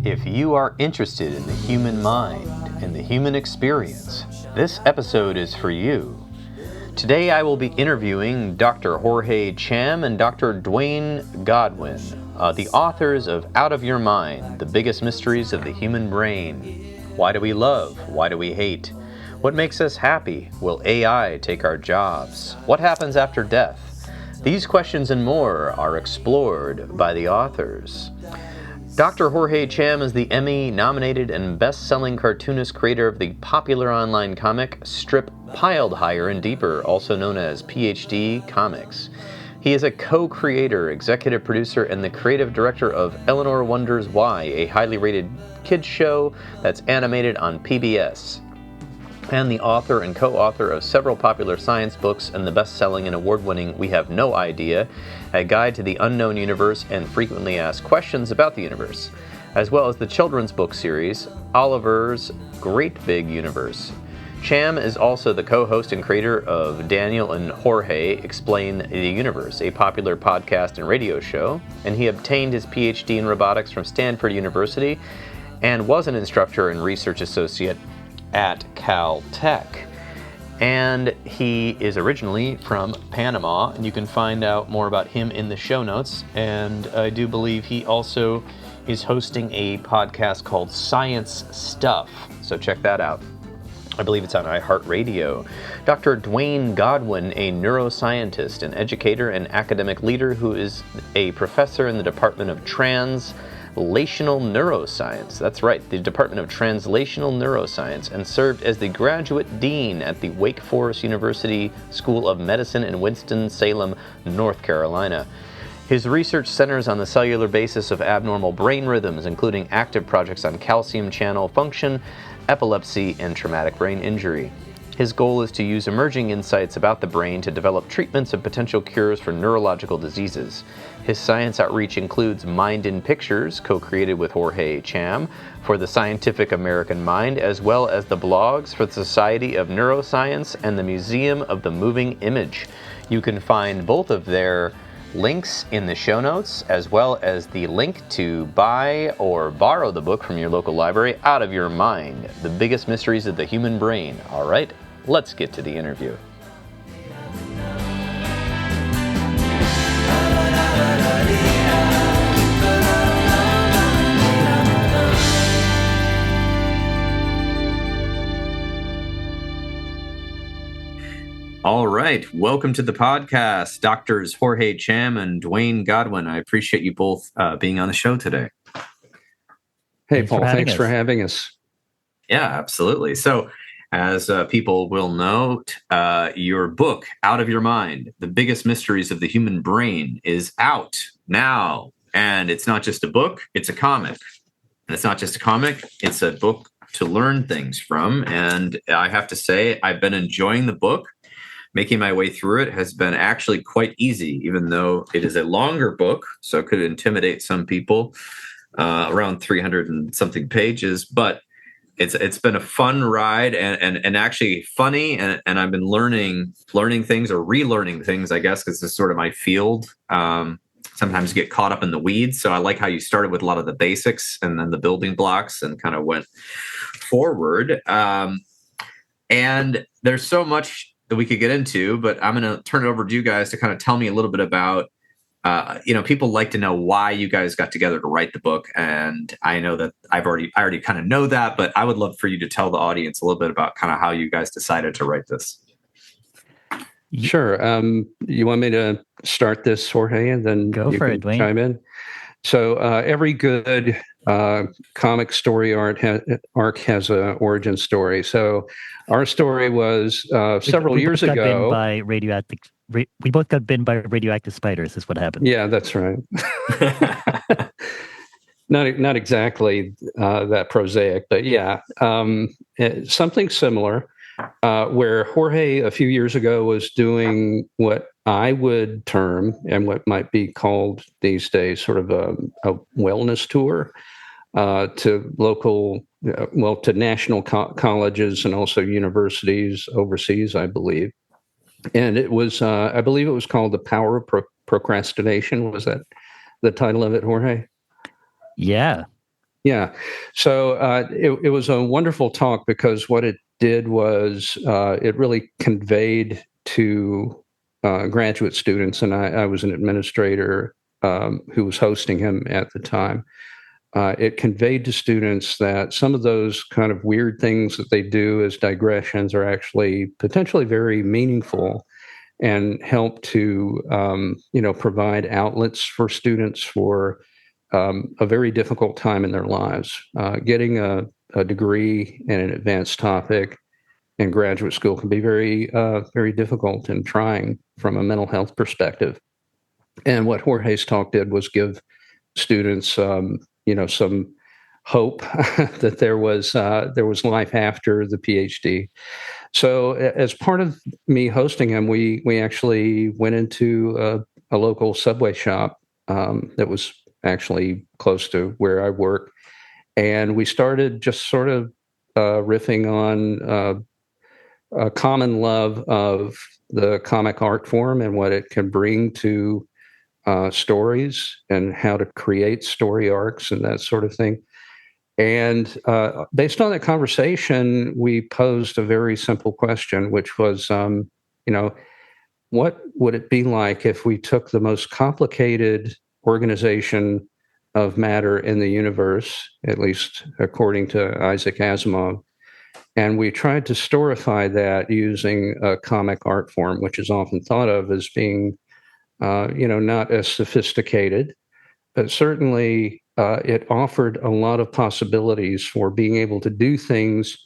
If you are interested in the human mind and the human experience, this episode is for you. Today I will be interviewing Dr. Jorge Cham and Dr. Dwayne Godwin, the authors of Out of Your Mind, The Biggest Mysteries of the Human Brain. Why do we love? Why do we hate? What makes us happy? Will AI take our jobs? What happens after death? These questions and more are explored by the authors. Dr. Jorge Cham is the Emmy-nominated and best-selling cartoonist creator of the popular online comic strip Piled Higher and Deeper, also known as PhD Comics. He is a co-creator, executive producer, and the creative director of Eleanor Wonders Why, a highly rated kids show that's animated on PBS. And the author and co-author of several popular science books and the best-selling and award-winning We Have No Idea, A Guide to the Unknown Universe and Frequently Asked Questions About the Universe, as well as the children's book series, Oliver's Great Big Universe. Cham is also the co-host and creator of Daniel and Jorge Explain the Universe, a popular podcast and radio show, and he obtained his PhD in robotics from Stanford University and was an instructor and research associate at Caltech. And he is originally from Panama, and you can find out more about him in the show notes. And I do believe he also is hosting a podcast called Science Stuff, so check that out. I believe it's on iHeartRadio. Dr. Dwayne Godwin, a neuroscientist, an educator and academic leader who is a professor in the Department of Translational Neuroscience. That's right, the Department of Translational Neuroscience, and served as the graduate dean at the Wake Forest University School of Medicine in Winston-Salem, North Carolina. His research centers on the cellular basis of abnormal brain rhythms, including active projects on calcium channel function, epilepsy, and traumatic brain injury. His goal is to use emerging insights about the brain to develop treatments and potential cures for neurological diseases. His science outreach includes Mind in Pictures, co-created with Jorge Cham, for the Scientific American Mind, as well as the blogs for the Society of Neuroscience and the Museum of the Moving Image. You can find both of their links in the show notes, as well as the link to buy or borrow the book from your local library, Out of Your Mind, The Biggest Mysteries of the Human Brain. All right, let's get to the interview. All right, welcome to the podcast, Doctors Jorge Cham and Dwayne Godwin. I appreciate you both being on the show today. Hey, Paul, thanks for having us. Yeah, absolutely. So, as people will note, your book, Out of Your Mind, The Biggest Mysteries of the Human Brain, is out now. And it's not just a book, it's a comic. And it's not just a comic, it's a book to learn things from. And I have to say, I've been enjoying the book. Making my way through it has been actually quite easy, even though it is a longer book, so it could intimidate some people, around 300 and something pages. But it's been a fun ride and actually funny, and I've been learning things or relearning things, I guess, because it's sort of my field. Sometimes get caught up in the weeds, so I like how you started with a lot of the basics and then the building blocks and kind of went forward. And there's so much that we could get into, but I'm going to turn it over to you guys to kind of tell me a little bit about, people like to know why you guys got together to write the book. And I know that I already kind of know that, but I would love for you to tell the audience a little bit about kind of how you guys decided to write this. Sure. You want me to start this, Jorge, and then go for it, Dwayne. Chime in? So every good comic story arc has an origin story. So our story was several years ago. We both got bitten by radioactive spiders. Is what happened. Yeah, that's right. Not exactly that prosaic, but yeah, something similar. Where Jorge a few years ago was doing what I would term and what might be called these days sort of a wellness tour to local, to national colleges and also universities overseas, I believe. And it was, I believe it was called The Power of Procrastination. Was that the title of it, Jorge? Yeah. Yeah. So it was a wonderful talk because what it did was it really conveyed to graduate students, and I was an administrator who was hosting him at the time. It conveyed to students that some of those kind of weird things that they do as digressions are actually potentially very meaningful and help to provide outlets for students for a very difficult time in their lives. Getting a degree in an advanced topic in graduate school can be very difficult and trying from a mental health perspective. And what Jorge's talk did was give students, some hope that there was life after the PhD. So, as part of me hosting him, we actually went into a local Subway shop that was actually close to where I work, and we started just sort of riffing on a common love of the comic art form and what it can bring to stories and how to create story arcs and that sort of thing. And based on that conversation, we posed a very simple question, which was, what would it be like if we took the most complicated organization of matter in the universe, at least according to Isaac Asimov, and we tried to storify that using a comic art form, which is often thought of as being, not as sophisticated, but certainly it offered a lot of possibilities for being able to do things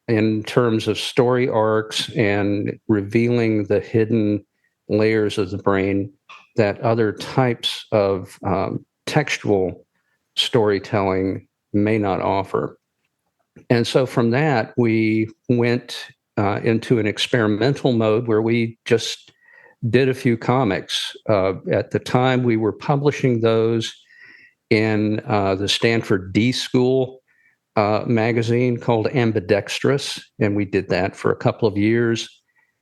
in terms of story arcs and revealing the hidden layers of the brain that other types of textual storytelling may not offer. And so from that, we went into an experimental mode where we just did a few comics. At the time, we were publishing those in the Stanford D School magazine called Ambidextrous, and we did that for a couple of years.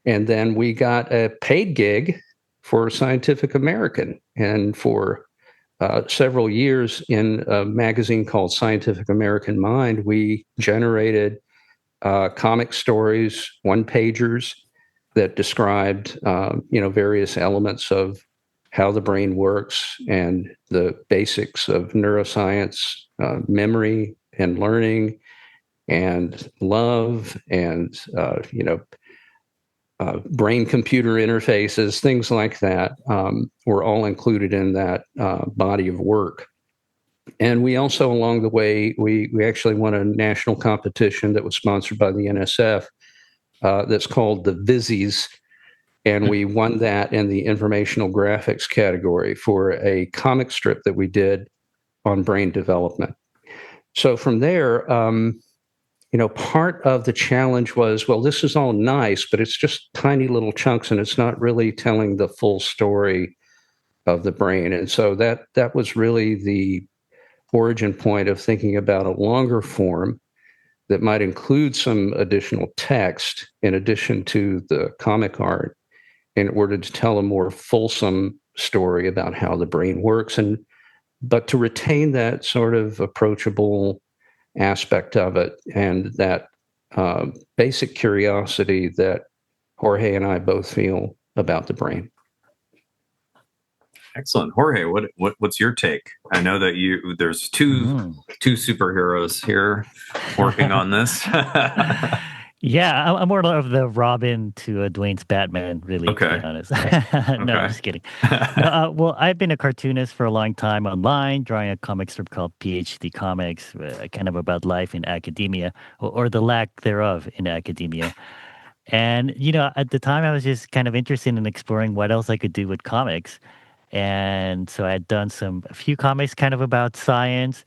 And then we got a paid gig for Scientific American, and for several years in a magazine called Scientific American Mind, we generated comic stories, one-pagers that described, various elements of how the brain works and the basics of neuroscience, memory and learning, and love, and brain-computer interfaces, things like that, were all included in that body of work. And we also, along the way, we actually won a national competition that was sponsored by the NSF that's called the Vizzies, and we won that in the informational graphics category for a comic strip that we did on brain development. So from there, part of the challenge was, well, this is all nice, but it's just tiny little chunks, and it's not really telling the full story of the brain. And so that was really the origin point of thinking about a longer form that might include some additional text in addition to the comic art, in order to tell a more fulsome story about how the brain works, but to retain that sort of approachable aspect of it and that basic curiosity that Jorge and I both feel about the brain. Excellent. Jorge, what's your take? I know that there's two superheroes here working on this. Yeah, I'm more of the Robin to Dwayne's Batman, really, okay. to be honest. No, I'm just kidding. No, well, I've been a cartoonist for a long time online, drawing a comic strip called PhD Comics, kind of about life in academia, or the lack thereof in academia. And, at the time, I was just kind of interested in exploring what else I could do with comics. And so I had done a few comics kind of about science.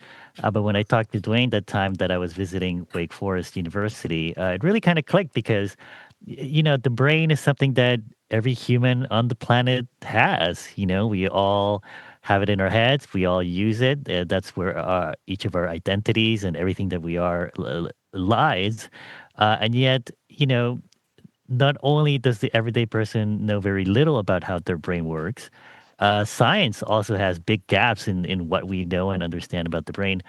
But when I talked to Dwayne that time that I was visiting Wake Forest University, it really kind of clicked because, the brain is something that every human on the planet has. We all have it in our heads. We all use it. That's where each of our identities and everything that we are lies. And yet, not only does the everyday person know very little about how their brain works, science also has big gaps in what we know and understand about the brain.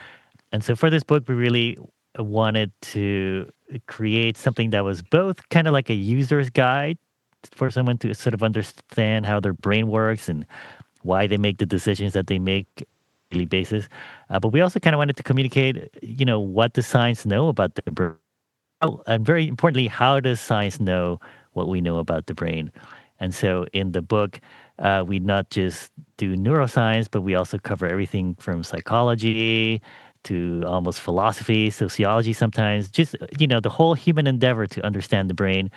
And so for this book, we really wanted to create something that was both kind of like a user's guide for someone to sort of understand how their brain works and why they make the decisions that they make on a daily basis. But we also kind of wanted to communicate, what does science know about the brain? And very importantly, how does science know what we know about the brain? And so in the book, we not just do neuroscience, but we also cover everything from psychology to almost philosophy, sociology sometimes, just, the whole human endeavor to understand the brain.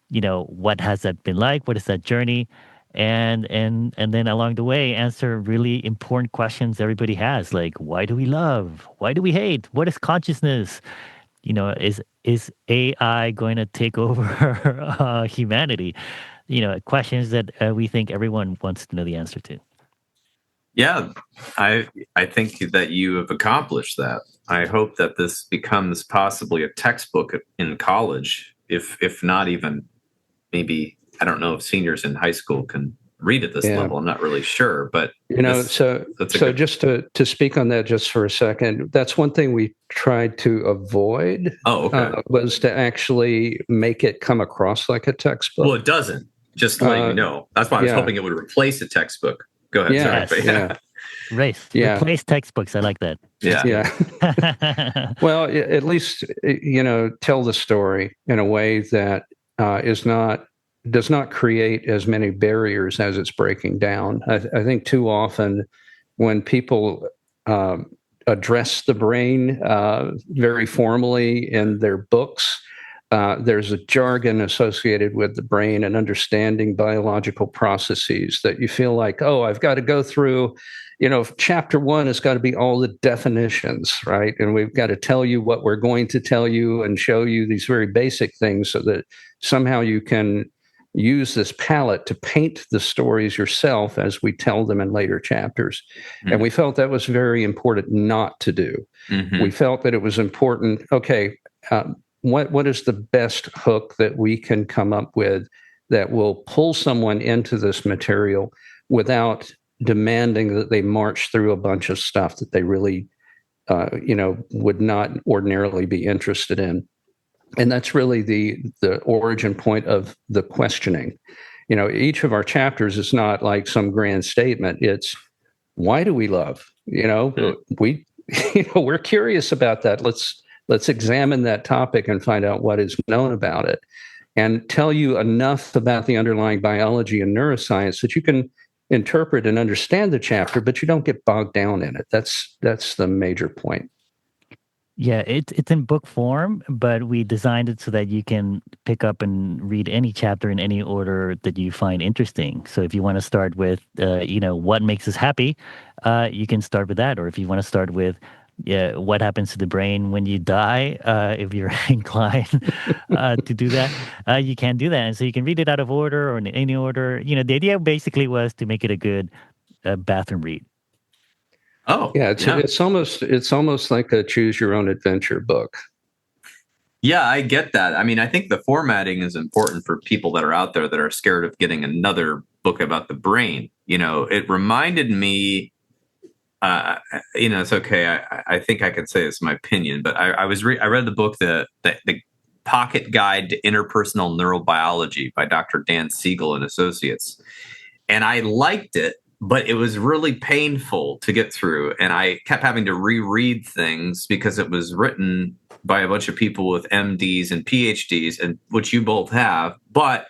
What has that been like? What is that journey? And then along the way, answer really important questions everybody has, like, why do we love? Why do we hate? What is consciousness? Is AI going to take over humanity? Questions that we think everyone wants to know the answer to. Yeah, I think that you have accomplished that. I hope that this becomes possibly a textbook in college, if not even maybe, I don't know if seniors in high school can read at this level. I'm not really sure, but so just to speak on that just for a second, that's one thing we tried to avoid. Was to actually make it come across like a textbook. Well, it doesn't. Just to let you know. That's why I was hoping it would replace a textextbook. Go ahead. Replace textbooks. I like that. Yeah. Well, at least tell the story in a way that does not create as many barriers as it's breaking down. I think too often when people address the brain very formally in their books, there's a jargon associated with the brain and understanding biological processes that you feel like, oh, I've got to go through, chapter 1 has got to be all the definitions, right? And we've got to tell you what we're going to tell you and show you these very basic things so that somehow you can use this palette to paint the stories yourself as we tell them in later chapters. Mm-hmm. And we felt that was very important not to do. Mm-hmm. We felt that it was important, what is the best hook that we can come up with that will pull someone into this material without demanding that they march through a bunch of stuff that they really, would not ordinarily be interested in. And that's really the origin point of the questioning. Each of our chapters is not like some grand statement. It's, why do we love? We're curious about that. Let's examine that topic and find out what is known about it, and tell you enough about the underlying biology and neuroscience that you can interpret and understand the chapter, but you don't get bogged down in it. That's the major point. Yeah, it's in book form, but we designed it so that you can pick up and read any chapter in any order that you find interesting. So if you want to start with, what makes us happy, you can start with that. Or if you want to start with, what happens to the brain when you die, if you're inclined to do that, you can do that. And so you can read it out of order or in any order. The idea basically was to make it a good bathroom read. Oh, yeah, it's almost like a choose your own adventure book. Yeah, I get that. I mean, I think the formatting is important for people that are out there that are scared of getting another book about the brain. It reminded me, it's okay. I think I can say this is my opinion, but I read the book, the Pocket Guide to Interpersonal Neurobiology by Dr. Dan Siegel and Associates. And I liked it, but it was really painful to get through. And I kept having to reread things because it was written by a bunch of people with MDs and PhDs, and which you both have. But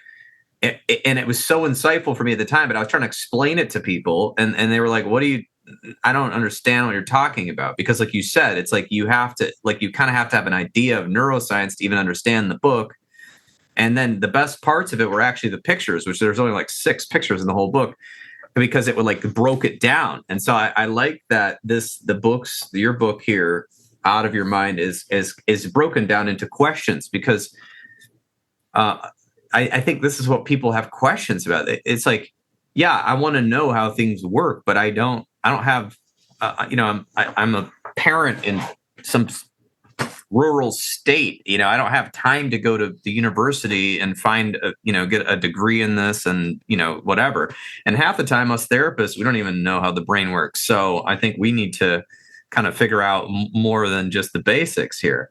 it was so insightful for me at the time, but I was trying to explain it to people, and they were like, I don't understand what you're talking about. Because like you said, it's like you kind of have to have an idea of neuroscience to even understand the book. And then the best parts of it were actually the pictures, which there's only like 6 pictures in the whole book, because it would broke it down. And so I like that your book here, Out of Your Mind, is broken down into questions, because I think this is what people have questions about. It's like, yeah, I want to know how things work, but I don't have, I'm a parent in some rural state. I don't have time to go to the university and find, get a degree in this and, whatever. And half the time us therapists, we don't even know how the brain works. So I think we need to kind of figure out more than just the basics here.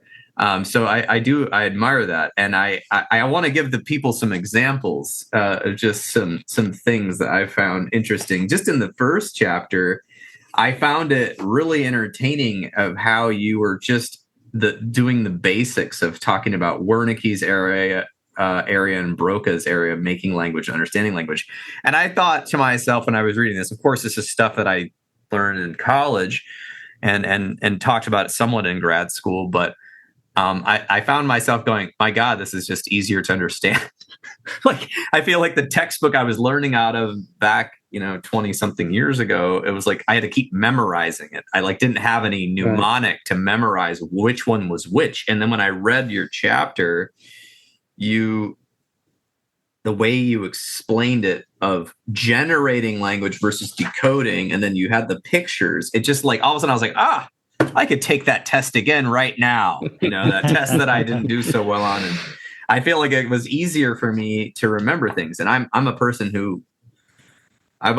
So I admire that, and I want to give the people some examples of just some things that I found interesting. Just in the first chapter, I found it really entertaining of how you were just doing the basics of talking about Wernicke's area and Broca's area, making language, understanding language. And I thought to myself when I was reading this, of course, this is stuff that I learned in college and talked about it somewhat in grad school, but I found myself going, my God, this is just easier to understand. Like, I feel like the textbook I was learning out of back, 20 something years ago, it was like I had to keep memorizing it. I didn't have any mnemonic to memorize which one was which. And then when I read your chapter, the way you explained it of generating language versus decoding, and then you had the pictures, it just all of a sudden I was like, I could take that test again right now. That test that I didn't do so well on. And I feel like it was easier for me to remember things. And I'm a person who I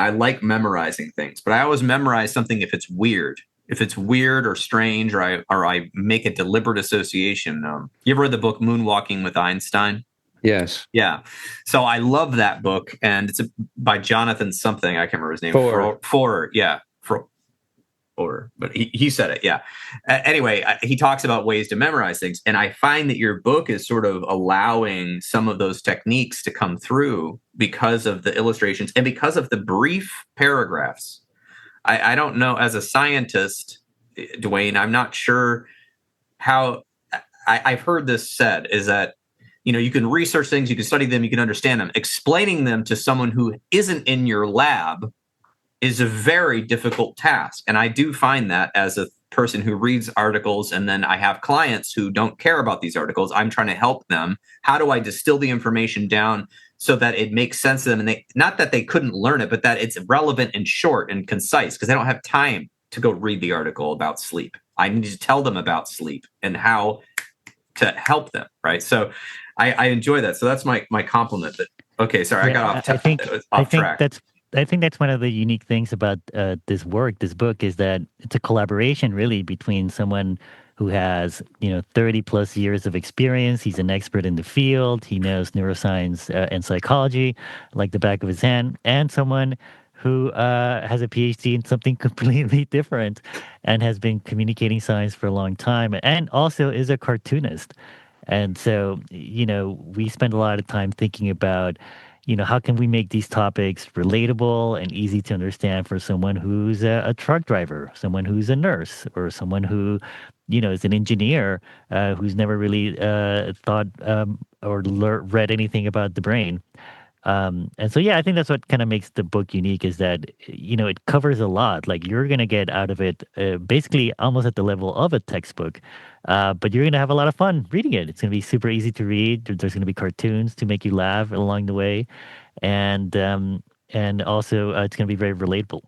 like memorizing things, but I always memorize something if it's weird. If it's weird or strange, or I make a deliberate association. You ever read the book Moonwalking with Einstein? Yes. Yeah. So I love that book, and it's by Jonathan something. I can't remember his name. Forer. Yeah. But he said it. Yeah. Anyway, he talks about ways to memorize things. And I find that your book is sort of allowing some of those techniques to come through because of the illustrations and because of the brief paragraphs. I don't know, as a scientist, Dwayne, I'm not sure how I've heard this said is that, you can research things, you can study them, you can understand them. Explaining them to someone who isn't in your lab is a very difficult task. And I do find that as a person who reads articles, and then I have clients who don't care about these articles, I'm trying to help them. How do I distill the information down so that it makes sense to them? And not that they couldn't learn it, but that it's relevant and short and concise, because they don't have time to go read the article about sleep. I need to tell them about sleep and how to help them, right? So I enjoy that. So that's my compliment. Okay, sorry, I got off track. I think that's one of the unique things about this book, is that it's a collaboration really between someone who has, 30 plus years of experience. He's an expert in the field. He knows neuroscience and psychology like the back of his hand, and someone who has a PhD in something completely different and has been communicating science for a long time, and also is a cartoonist. And so, we spend a lot of time thinking about, how can we make these topics relatable and easy to understand for someone who's a truck driver, someone who's a nurse, or someone who, is an engineer who's never really thought or read anything about the brain. And so, I think that's what kind of makes the book unique, is that, it covers a lot. Like, you're going to get out of it basically almost at the level of a textbook, but you're going to have a lot of fun reading it. It's going to be super easy to read. There's going to be cartoons to make you laugh along the way. And also it's going to be very relatable.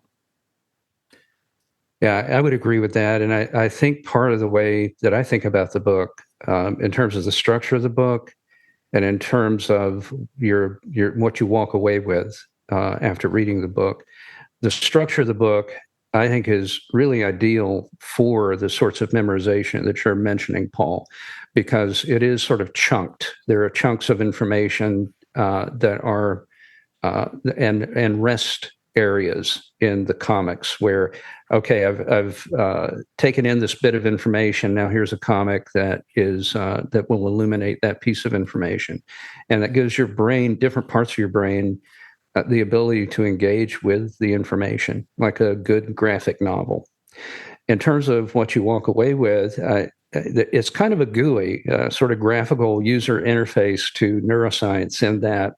Yeah, I would agree with that. And I think part of the way that I think about the book, in terms of the structure of the book, and in terms of your what you walk away with after reading the book, the structure of the book, I think, is really ideal for the sorts of memorization that you're mentioning, Paul, because it is sort of chunked. There are chunks of information that are and rest areas in the comics where, okay, I've taken in this bit of information. Now here's a comic that is that will illuminate that piece of information, and that gives your brain, different parts of your brain, the ability to engage with the information, like a good graphic novel. In terms of what you walk away with, it's kind of a GUI, sort of graphical user interface to neuroscience, in that,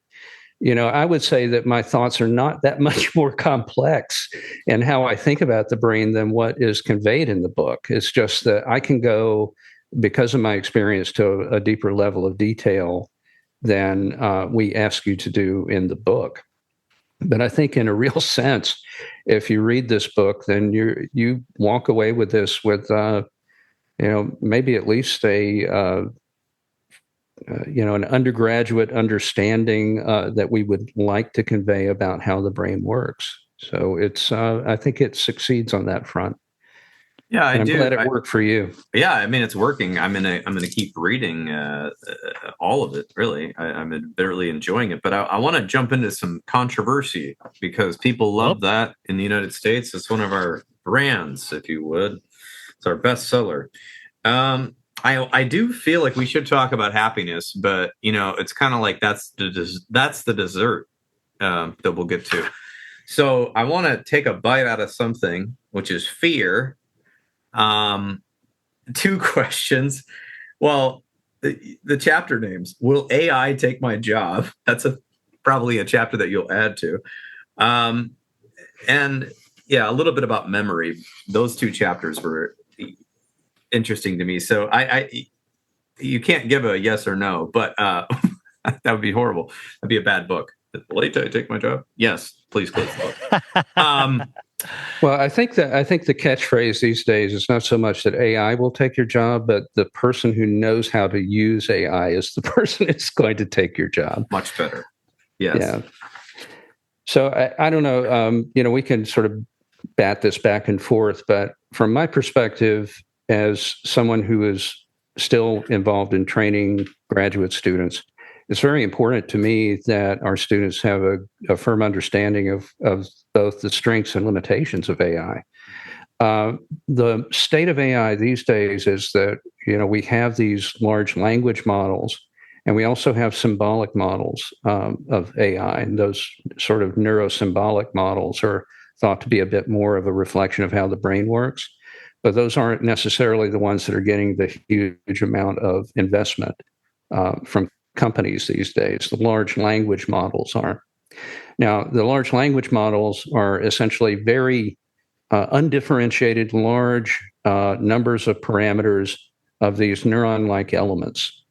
I would say that my thoughts are not that much more complex in how I think about the brain than what is conveyed in the book. It's just that I can go, because of my experience, to a deeper level of detail than we ask you to do in the book. But I think, in a real sense, if you read this book, then you walk away with this with, maybe at least an undergraduate understanding that we would like to convey about how the brain works. So it's, I think it succeeds on that front. Yeah, I and I'm do. glad it worked for you. Yeah, I mean, it's working. I'm gonna keep reading all of it. Really, I'm bitterly enjoying it. But I want to jump into some controversy because people love that in the United States. It's one of our brands, if you would. It's our bestseller. I do feel like we should talk about happiness, but it's kind of like that's the dessert that we'll get to. So I want to take a bite out of something, which is fear. Two questions. Well, the chapter names. Will AI take my job? That's probably a chapter that you'll add to. And yeah, a little bit about memory. Those two chapters were interesting to me. So you can't give a yes or no, but that would be horrible. That'd be a bad book. Will AI take my job? Yes, please close the book. Well, I think the catchphrase these days is not so much that AI will take your job, but the person who knows how to use AI is the person that's going to take your job. Much better. Yes. Yeah. So I don't know. We can sort of bat this back and forth, but from my perspective, as someone who is still involved in training graduate students, it's very important to me that our students have a firm understanding of both the strengths and limitations of AI. The state of AI these days is that, we have these large language models, and we also have symbolic models of AI. And those sort of neurosymbolic models are thought to be a bit more of a reflection of how the brain works. But those aren't necessarily the ones that are getting the huge amount of investment from companies these days. The large language models are. Now, the large language models are essentially very undifferentiated, large numbers of parameters of these neuron-like elements.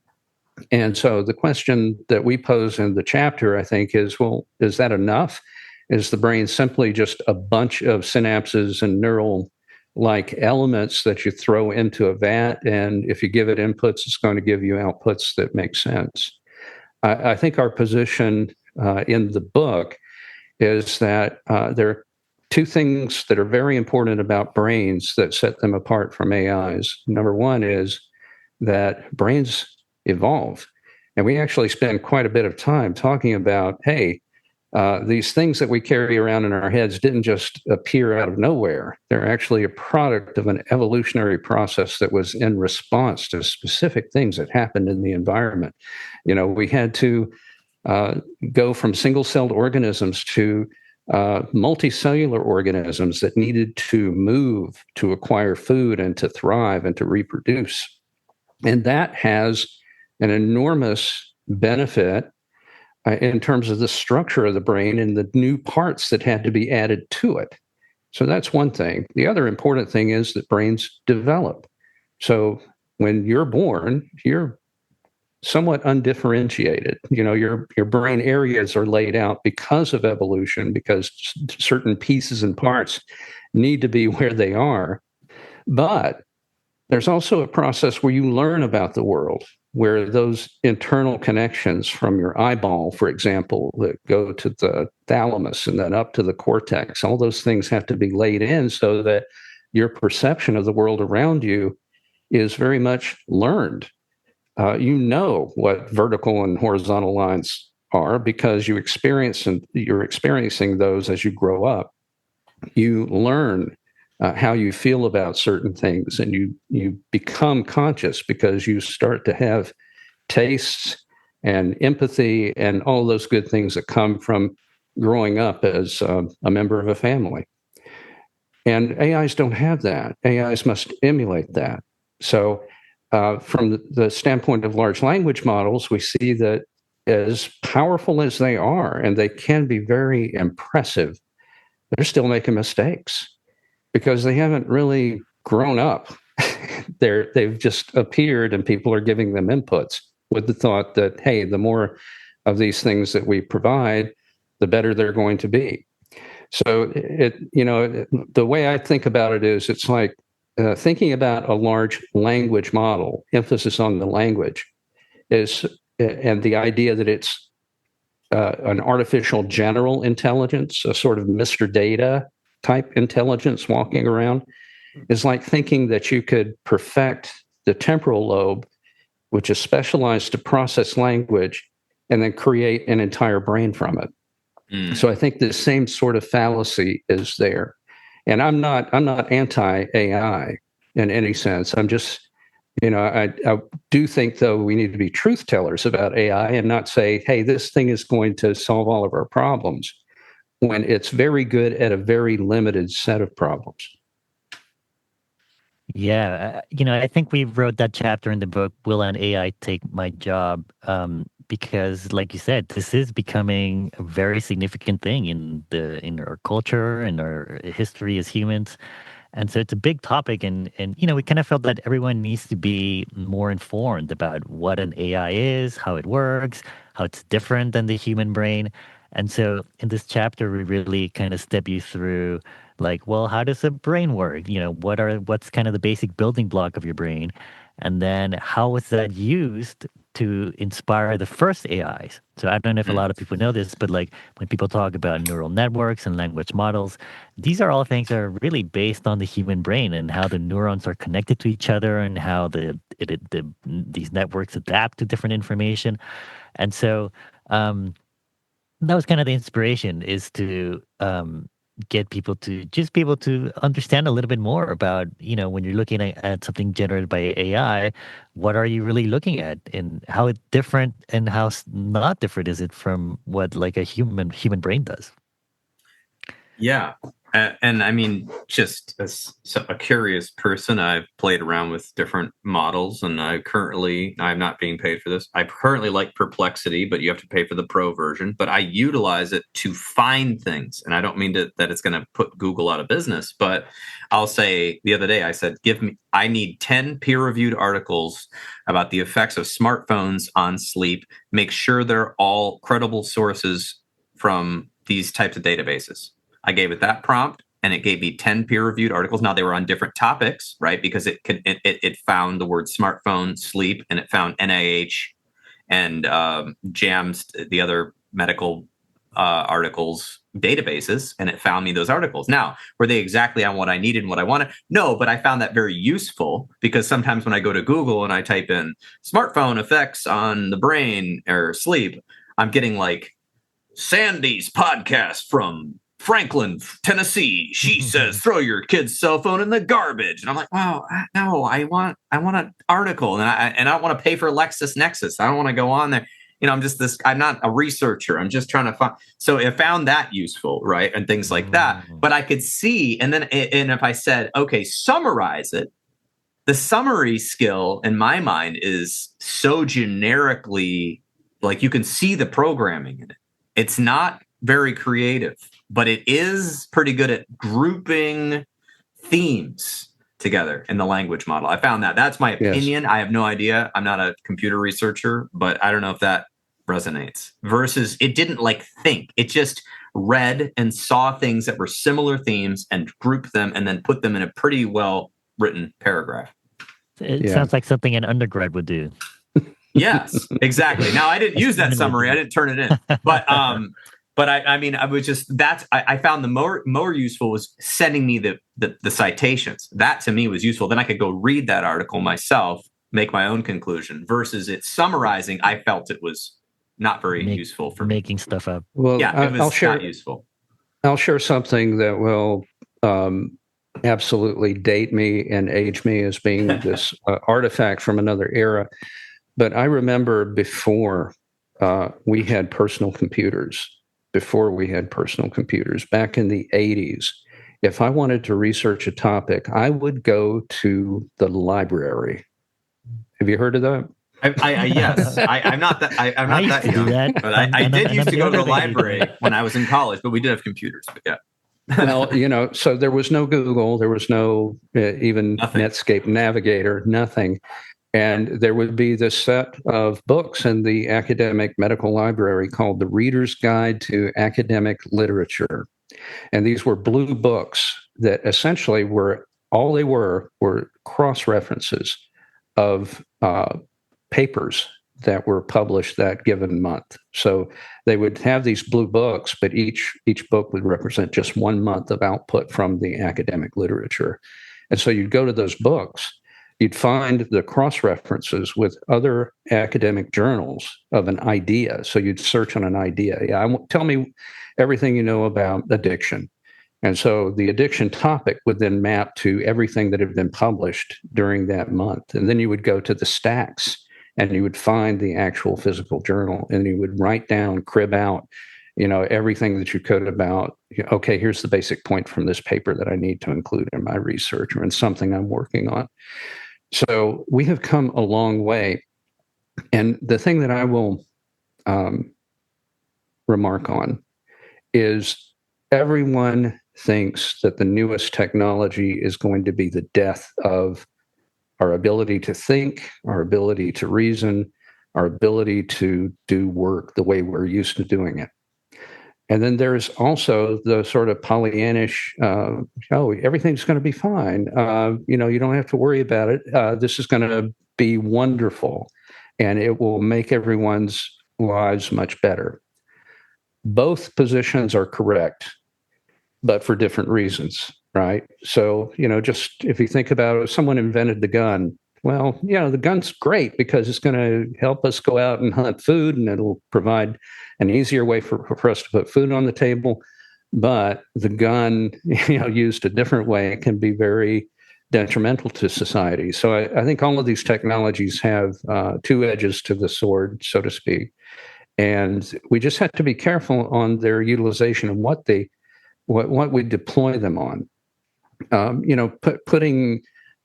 And so the question that we pose in the chapter, I think, is, well, is that enough? Is the brain simply just a bunch of synapses and neural-like elements that you throw into a vat, and if you give it inputs, it's going to give you outputs that make sense? I think our position in the book is that there are two things that are very important about brains that set them apart from AIs. Number one is that brains evolve. And we actually spend quite a bit of time talking about, hey, these things that we carry around in our heads didn't just appear out of nowhere. They're actually a product of an evolutionary process that was in response to specific things that happened in the environment. We had to go from single-celled organisms to multicellular organisms that needed to move to acquire food and to thrive and to reproduce. And that has an enormous benefit in terms of the structure of the brain and the new parts that had to be added to it. So that's one thing. The other important thing is that brains develop. So when you're born, you're somewhat undifferentiated. Your brain areas are laid out because of evolution, because certain pieces and parts need to be where they are. But there's also a process where you learn about the world, where those internal connections from your eyeball, for example, that go to the thalamus and then up to the cortex, all those things have to be laid in so that your perception of the world around you is very much learned. You know what vertical and horizontal lines are because you're experiencing those as you grow up. You learn how you feel about certain things, and you become conscious because you start to have tastes and empathy and all those good things that come from growing up as a member of a family. And AIs don't have that. AIs must emulate that. So from the standpoint of large language models, we see that as powerful as they are, and they can be very impressive, they're still making mistakes because they haven't really grown up. They've just appeared and people are giving them inputs with the thought that, hey, the more of these things that we provide, the better they're going to be. So the way I think about it is it's like thinking about a large language model, emphasis on the language, and the idea that it's an artificial general intelligence, a sort of Mr. Data type intelligence walking around. is like thinking that you could perfect the temporal lobe, which is specialized to process language, and then create an entire brain from it. So I think the same sort of fallacy is there. And I'm not anti-AI in any sense. I'm just, I do think, though, we need to be truth tellers about AI and not say, hey, this thing is going to solve all of our problems, when it's very good at a very limited set of problems. Yeah, I think we wrote that chapter in the book, Will an AI Take My Job? Because, like you said, this is becoming a very significant thing in our culture and our history as humans. And so it's a big topic, and we kind of felt that everyone needs to be more informed about what an AI is, how it works, how it's different than the human brain. And so in this chapter, we really kind of step you through, like, well, how does a brain work? What's kind of the basic building block of your brain? And then how was that used to inspire the first AIs? So I don't know if a lot of people know this, but like when people talk about neural networks and language models, these are all things that are really based on the human brain and how the neurons are connected to each other and how these networks adapt to different information. And so that was kind of the inspiration, is to get people to just be able to understand a little bit more about, when you're looking at something generated by AI, what are you really looking at, and how it's different and how not different is it from what like a human brain does. Yeah. And I mean, just as a curious person, I've played around with different models, and I'm not being paid for this. I currently like Perplexity, but you have to pay for the pro version. But I utilize it to find things. And I don't mean that it's going to put Google out of business, but I'll say the other day, I said, I need 10 peer-reviewed articles about the effects of smartphones on sleep. Make sure they're all credible sources from these types of databases. I gave it that prompt, and it gave me 10 peer-reviewed articles. Now, they were on different topics, right? Because it found the word smartphone, sleep, and it found NIH and JAMS, the other medical articles databases, and it found me those articles. Now, were they exactly on what I needed and what I wanted? No, but I found that very useful, because sometimes when I go to Google and I type in smartphone effects on the brain or sleep, I'm getting like Sandy's podcast from Franklin, Tennessee. She says, throw your kid's cell phone in the garbage. And I'm like, wow, no, I want an article. And I don't want to pay for LexisNexis. I don't want to go on there. I'm not a researcher. I'm just trying to find. So I found that useful, right? And things like that. But I could see, and if I said, okay, summarize it, the summary skill in my mind is so generically, like, you can see the programming in it. It's not very creative, but it is pretty good at grouping themes together in the language model. I found that's my opinion. Yes. I have no idea. I'm not a computer researcher, but I don't know if that resonates. Versus it didn't think. It just read and saw things that were similar themes and grouped them and then put them in a pretty well written paragraph. It sounds like something an undergrad would do. Yes, exactly. Now, I didn't use that summary. I didn't turn it in, but I mean, I was just, I found the more useful was sending me the citations. That to me was useful. Then I could go read that article myself, make my own conclusion, versus it summarizing. I felt it was not very useful for making stuff up. Well, yeah, it was not useful. I'll share something that will absolutely date me and age me as being this artifact from another era. But I remember before we had personal computers, back in the 80s, if I wanted to research a topic, I would go to the library. Have you heard of that? Yes, I'm not that young, but I did used to go to the library when I was in college, but we did have computers. But yeah. Well, so there was no Google, there was no even nothing. Netscape Navigator, nothing. And there would be this set of books in the academic medical library called The Reader's Guide to Academic Literature. And these were blue books that essentially were cross-references of papers that were published that given month. So they would have these blue books, but each book would represent just 1 month of output from the academic literature. And so you'd go to those books, you'd find the cross references with other academic journals of an idea. So you'd search on an idea. Tell me everything you know about addiction. And so the addiction topic would then map to everything that had been published during that month. And then you would go to the stacks and you would find the actual physical journal, and you would write down, crib out, everything that you could about, okay, here's the basic point from this paper that I need to include in my research or in something I'm working on. So we have come a long way. And the thing that I will remark on is everyone thinks that the newest technology is going to be the death of our ability to think, our ability to reason, our ability to do work the way we're used to doing it. And then there's also the sort of Pollyannish, everything's going to be fine. You don't have to worry about it. This is going to be wonderful, and it will make everyone's lives much better. Both positions are correct, but for different reasons, right? So, just if you think about it, if someone invented the gun, well, the gun's great because it's going to help us go out and hunt food, and it'll provide an easier way for us to put food on the table. But the gun, used a different way, can be very detrimental to society. So I think all of these technologies have two edges to the sword, so to speak. And we just have to be careful on their utilization and what we deploy them on. Putting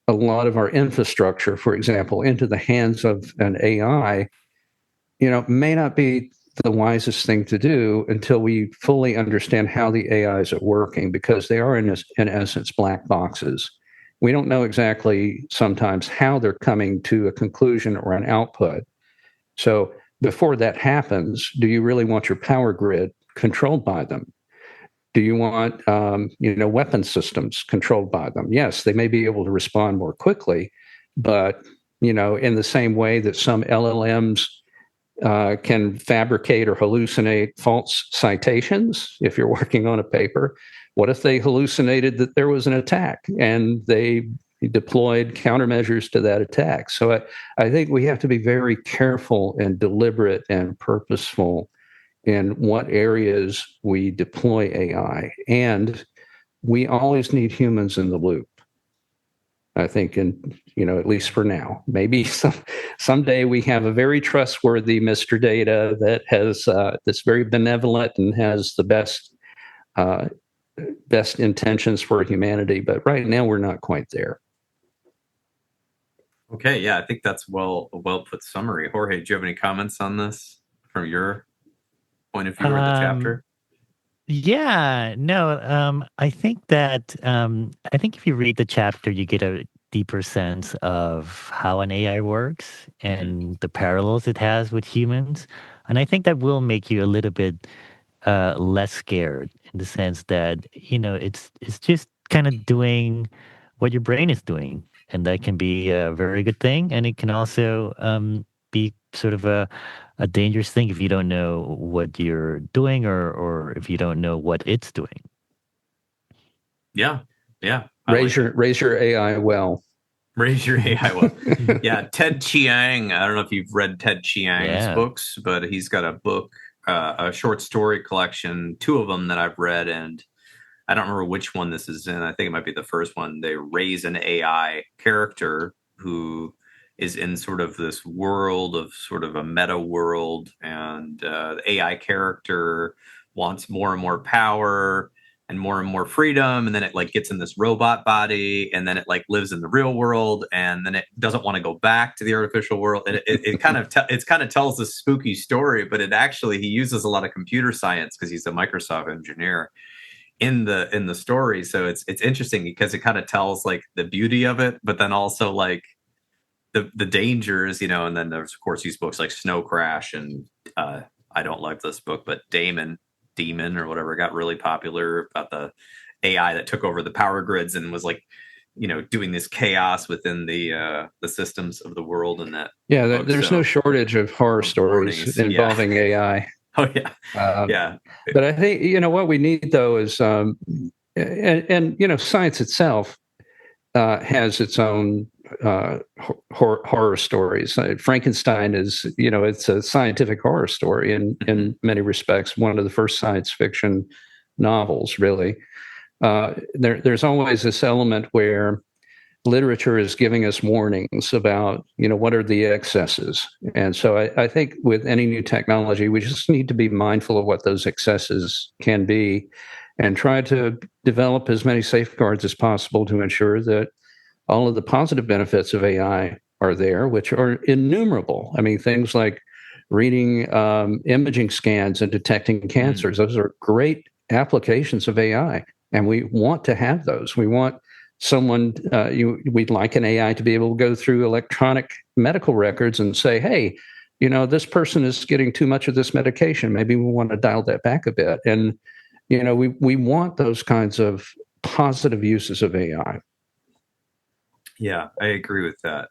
a lot of our infrastructure, for example, into the hands of an AI, may not be the wisest thing to do until we fully understand how the AIs are working, because they are, in essence, black boxes. We don't know exactly sometimes how they're coming to a conclusion or an output. So before that happens, do you really want your power grid controlled by them? Do you want, weapon systems controlled by them? Yes, they may be able to respond more quickly, but, in the same way that some LLMs can fabricate or hallucinate false citations, if you're working on a paper, what if they hallucinated that there was an attack and they deployed countermeasures to that attack? So I think we have to be very careful and deliberate and purposeful in what areas we deploy AI. And we always need humans in the loop, I think, at least for now. Maybe someday we have a very trustworthy Mr. Data that has that's very benevolent and has the best intentions for humanity. But right now we're not quite there. Okay, yeah, I think that's a well put summary. Jorge, do you have any comments on this from your point of view or the chapter? Yeah, no, I think that if you read the chapter, you get a deeper sense of how an AI works and the parallels it has with humans. And I think that will make you a little bit less scared, in the sense that, it's just kind of doing what your brain is doing. And that can be a very good thing. And it can also be sort of a dangerous thing if you don't know what you're doing or if you don't know what it's doing. Yeah. Raise your AI well. Raise your AI well. Yeah, Ted Chiang. I don't know if you've read Ted Chiang's books, but he's got a book, a short story collection, two of them that I've read, and I don't remember which one this is in. I think it might be the first one. They raise an AI character who is in sort of this world of sort of a meta world, and the AI character wants more and more power and more freedom, and then it like gets in this robot body, and then it like lives in the real world, and then it doesn't want to go back to the artificial world, and it kind of tells this spooky story, but it actually, he uses a lot of computer science because he's a Microsoft engineer in the story. So it's interesting because it kind of tells like the beauty of it, but then also like the dangers, and then there's of course these books like Snow Crash, and I don't like this book, but Demon or whatever got really popular about the AI that took over the power grids and was like, doing this chaos within the systems of the world. And that there's no shortage of horror stories involving AI. Oh yeah, yeah. But I think what we need though is, and science itself has its own horror stories. Frankenstein is, it's a scientific horror story in many respects. One of the first science fiction novels, really. There's always this element where literature is giving us warnings about, what are the excesses. And so I think with any new technology, we just need to be mindful of what those excesses can be and try to develop as many safeguards as possible to ensure that all of the positive benefits of AI are there, which are innumerable. I mean, things like reading imaging scans and detecting cancers, those are great applications of AI. And we want to have those. We want someone, we'd like an AI to be able to go through electronic medical records and say, hey, this person is getting too much of this medication. Maybe we want to dial that back a bit. And, we want those kinds of positive uses of AI. Yeah, I agree with that.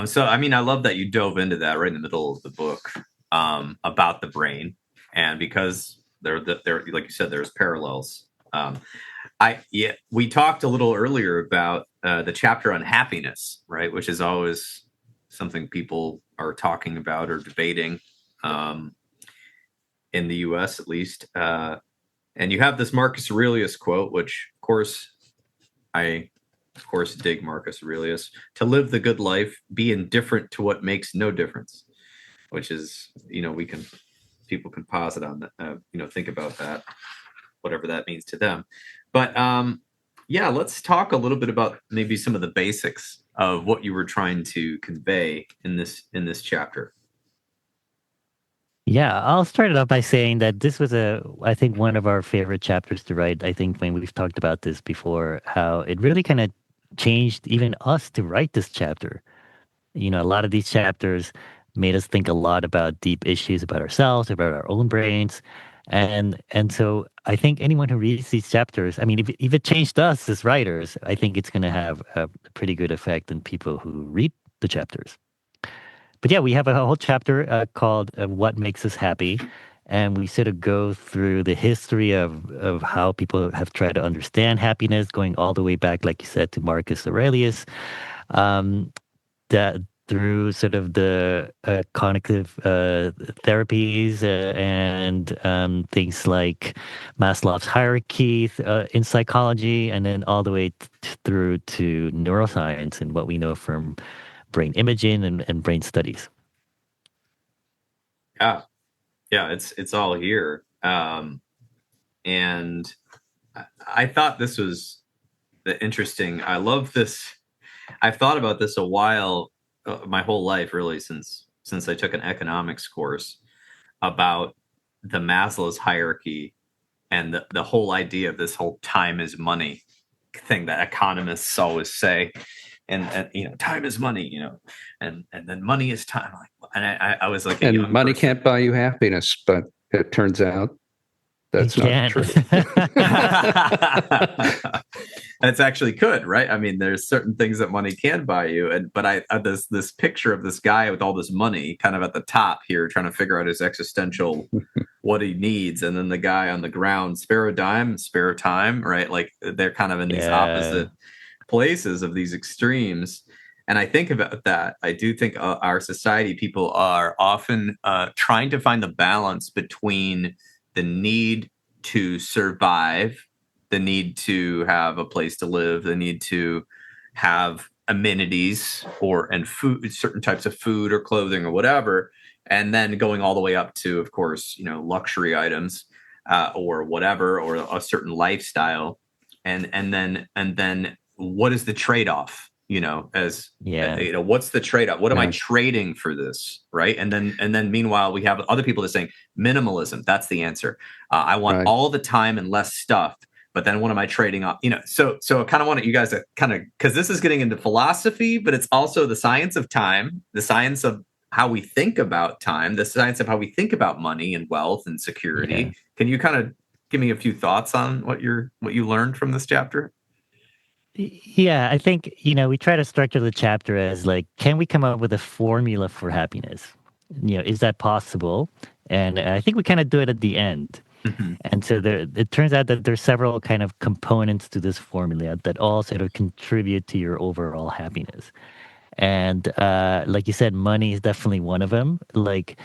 So, I mean, I love that you dove into that right in the middle of the book about the brain. And because there, like you said, there's parallels. We talked a little earlier about the chapter on happiness, right? Which is always something people are talking about or debating in the U.S. at least. And you have this Marcus Aurelius quote, which, of course, I dig Marcus Aurelius. To live the good life, be indifferent to what makes no difference, which is, people can pause it on that, think about that, whatever that means to them. But let's talk a little bit about maybe some of the basics of what you were trying to convey in this chapter. Yeah, I'll start it off by saying that this was I think one of our favorite chapters to write. I think when we've talked about this before, how it really kind of changed even us to write this chapter. A lot of these chapters made us think a lot about deep issues about ourselves, about our own brains. And so I think anyone who reads these chapters, I mean, if it changed us as writers, I think it's going to have a pretty good effect on people who read the chapters. But yeah, we have a whole chapter called What Makes Us Happy. And we sort of go through the history of how people have tried to understand happiness, going all the way back, like you said, to Marcus Aurelius, that through sort of the cognitive therapies and things like Maslow's hierarchy in psychology, and then all the way through to neuroscience and what we know from brain imaging and brain studies. Yeah, it's all here. And I thought this was interesting. I love this. I've thought about this a while, my whole life, really, since I took an economics course, about the Maslow's hierarchy and the whole idea of this whole time is money thing that economists always say. And time is money, and then money is time. And I was like, and money can't buy you happiness, but it turns out that's not true. It's actually could, right? I mean, there's certain things that money can buy you, but I this picture of this guy with all this money, kind of at the top here, trying to figure out his existential what he needs, and then the guy on the ground, spare a dime, spare time, right? Like they're kind of in these opposite places of these extremes. And I think about that. I do think our society, people are often trying to find the balance between the need to survive, the need to have a place to live, the need to have amenities and food, certain types of food or clothing or whatever, and then going all the way up to, of course, luxury items or whatever, or a certain lifestyle, and then what is the trade-off? What's the trade-off? What am I trading for this? Right. And then meanwhile, we have other people that are saying minimalism. That's the answer. I want all the time and less stuff. But then what am I trading off? So I kind of wanted you guys to because this is getting into philosophy, but it's also the science of time, the science of how we think about time, the science of how we think about money and wealth and security. Yeah. Can you kind of give me a few thoughts on what you learned from this chapter? Yeah, I think, we try to structure the chapter as can we come up with a formula for happiness? Is that possible? And I think we kind of do it at the end. And so it turns out that there's several kind of components to this formula that all sort of contribute to your overall happiness. And like you said, money is definitely one of them. Like,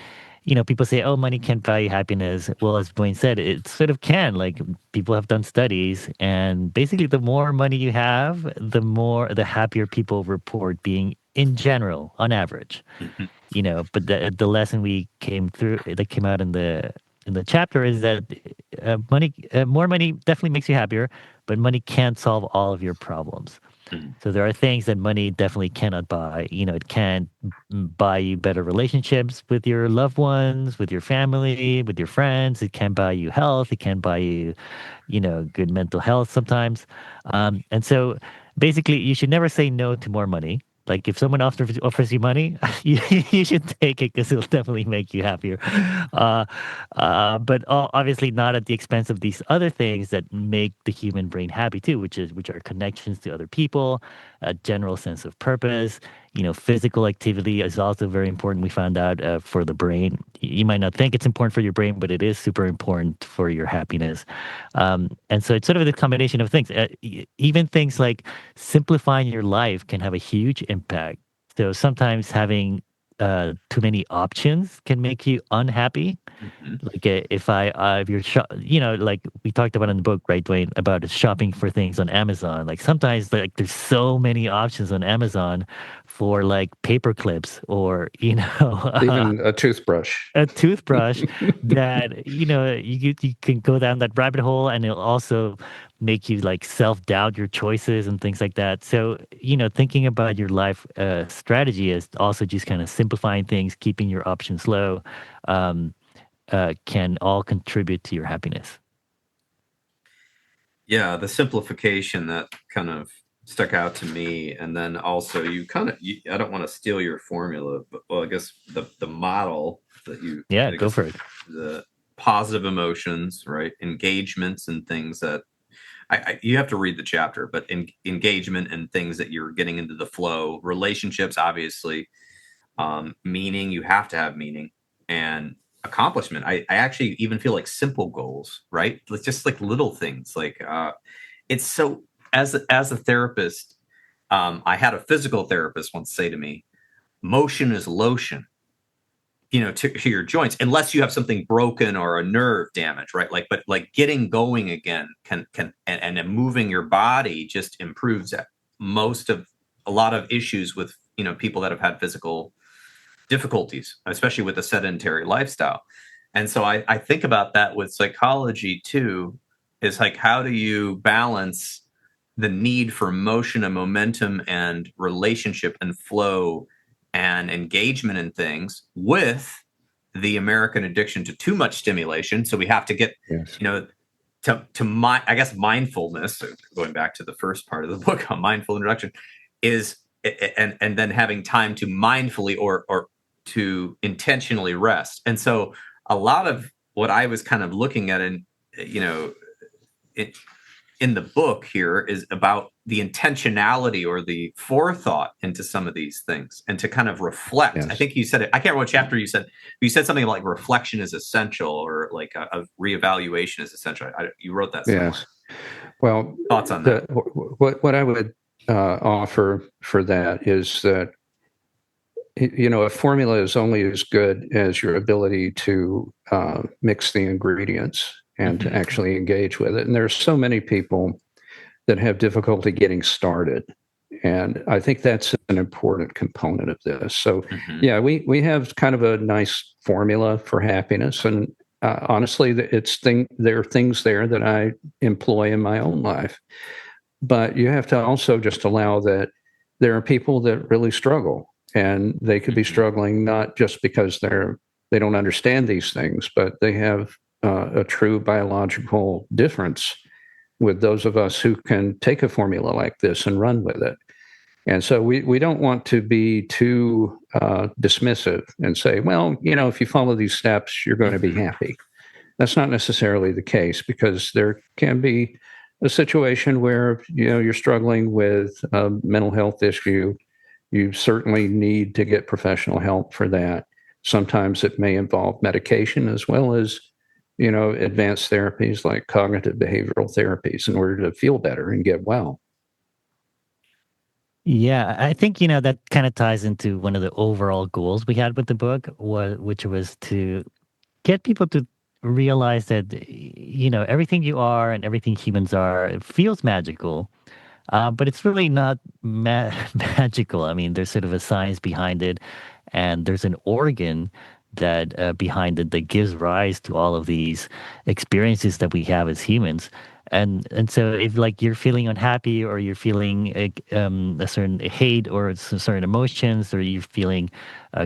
people say, oh, money can't buy you happiness. Well, as Dwayne said, it sort of can. Like, people have done studies, and basically the more money you have, the happier people report being in general, on average. But the lesson that came out in the chapter is that more money definitely makes you happier, but money can't solve all of your problems. So there are things that money definitely cannot buy. It can't buy you better relationships with your loved ones, with your family, with your friends. It can't buy you health. It can't buy you, good mental health sometimes. And so basically, you should never say no to more money. Like, if someone offers you money, you should take it, because it'll definitely make you happier. But obviously not at the expense of these other things that make the human brain happy too, which are connections to other people, a general sense of purpose. Physical activity is also very important. We found out for the brain. You might not think it's important for your brain, but it is super important for your happiness. And so it's sort of the combination of things. Even things like simplifying your life can have a huge impact. So sometimes having too many options can make you unhappy. Like, if you're like we talked about in the book, right, Dwayne, about shopping for things on Amazon. Like, sometimes, like, there's so many options on Amazon for like paper clips, or even a toothbrush. That you can go down that rabbit hole, and it'll also make you like self-doubt your choices and things like that. So thinking about your life strategy is also just kind of simplifying things, keeping your options low, can all contribute to your happiness. Yeah, the simplification that kind of stuck out to me. And then also I don't want to steal your formula, but I guess the model that you... Yeah, go for it. The positive emotions, right? Engagements and things that you have to read the chapter, but engagement and things that you're getting into the flow, relationships, obviously, meaning, you have to have meaning, and accomplishment. I actually even feel like simple goals, right? Like, just like little things, like it's so, as a therapist, I had a physical therapist once say to me, motion is lotion, to your joints, unless you have something broken or a nerve damage, right? Like, but like getting going again can and moving your body just improves that. A lot of issues with people that have had physical difficulties, especially with a sedentary lifestyle. And so I think about that with psychology too, is like, how do you balance the need for motion and momentum and relationship and flow and engagement in things with the American addiction to too much stimulation? So we have to get, I guess mindfulness, going back to the first part of the book on mindful introduction, is, and then having time to mindfully or to intentionally rest. And so a lot of what I was kind of looking at in the book here is about the intentionality or the forethought into some of these things, and to kind of reflect. Yes. I think you said it. I can't remember what chapter you said. You said something like reflection is essential, or like a reevaluation is essential. You wrote that somewhere. Yes. Well, thoughts on that? What I would offer for that is that a formula is only as good as your ability to mix the ingredients and to actually engage with it. And there are so many people that have difficulty getting started. And I think that's an important component of this. So, we have kind of a nice formula for happiness. And honestly, there are things there that I employ in my own life. But you have to also just allow that there are people that really struggle. And they could be struggling not just because they don't understand these things, but they have a true biological difference with those of us who can take a formula like this and run with it. And so we don't want to be too dismissive and say, well, if you follow these steps, you're going to be happy. That's not necessarily the case, because there can be a situation where you're struggling with a mental health issue. You certainly need to get professional help for that. Sometimes it may involve medication, as well as, advanced therapies like cognitive behavioral therapies in order to feel better and get well. Yeah, I think, that kind of ties into one of the overall goals we had with the book, which was to get people to realize that, everything you are and everything humans are, it feels magical. But it's really not magical. I mean, there's sort of a science behind it, and there's an organ that behind it that gives rise to all of these experiences that we have as humans. And so if like you're feeling unhappy or you're feeling a certain hate or some certain emotions or you're feeling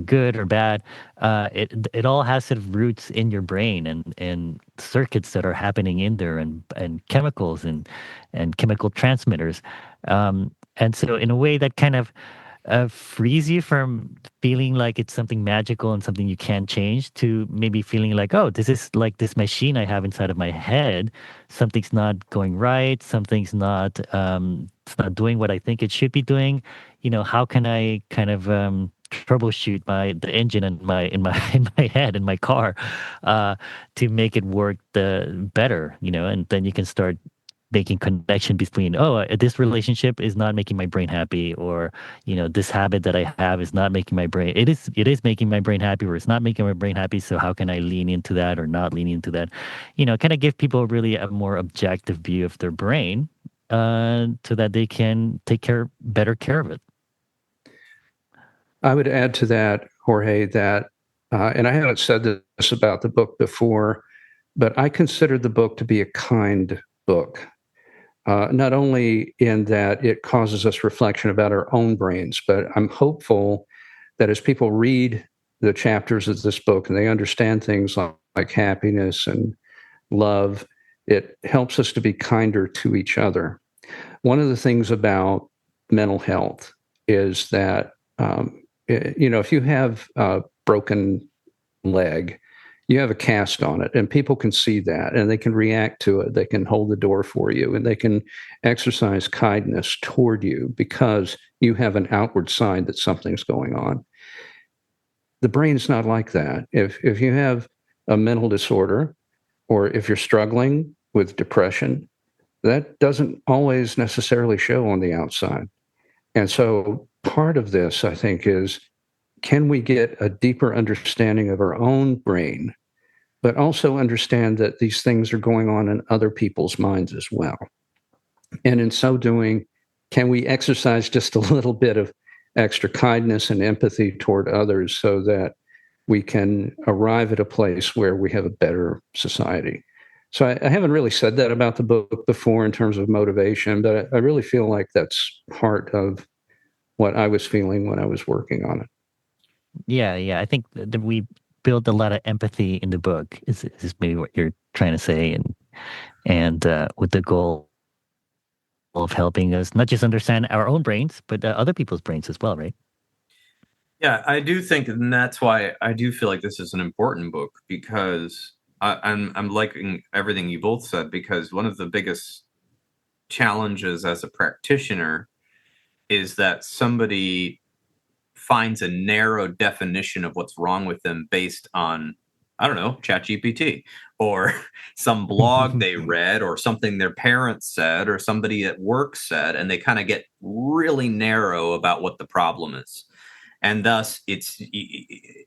good or bad, it all has sort of roots in your brain and circuits that are happening in there and chemicals and chemical transmitters. And so in a way that kind of frees you from feeling like it's something magical and something you can't change to maybe feeling like, oh, this is like this machine I have inside of my head. Something's not going right. Something's not, it's not doing what I think it should be doing. How can I kind of troubleshoot the engine in my in my head in my car to make it work better, and then you can start making connection between, this relationship is not making my brain happy, or this habit that I have is not making my brain, it is making my brain happy, or it's not making my brain happy, so how can I lean into that or not lean into that, kind of give people really a more objective view of their brain, so that they can take better care of it. I would add to that, Jorge, that and I haven't said this about the book before, but I consider the book to be a kind book. Not only in that it causes us reflection about our own brains, but I'm hopeful that as people read the chapters of this book and they understand things like happiness and love, it helps us to be kinder to each other. One of the things about mental health is that, if you have a broken leg, you have a cast on it, and people can see that and they can react to it. They can hold the door for you and they can exercise kindness toward you because you have an outward sign that something's going on. The brain's not like that. If you have a mental disorder or if you're struggling with depression, that doesn't always necessarily show on the outside. And so part of this, I think, is can we get a deeper understanding of our own brain, but also understand that these things are going on in other people's minds as well? And in so doing, can we exercise just a little bit of extra kindness and empathy toward others so that we can arrive at a place where we have a better society? So I haven't really said that about the book before in terms of motivation, but I really feel like that's part of what I was feeling when I was working on it. Yeah. I think that we build a lot of empathy in the book. Is maybe what you're trying to say, and with the goal of helping us not just understand our own brains, but other people's brains as well, right? Yeah, I do think, and that's why I do feel like this is an important book, because I'm liking everything you both said, because one of the biggest challenges as a practitioner is that somebody finds a narrow definition of what's wrong with them based on, I don't know, ChatGPT or some blog they read or something their parents said or somebody at work said, and they kind of get really narrow about what the problem is. And thus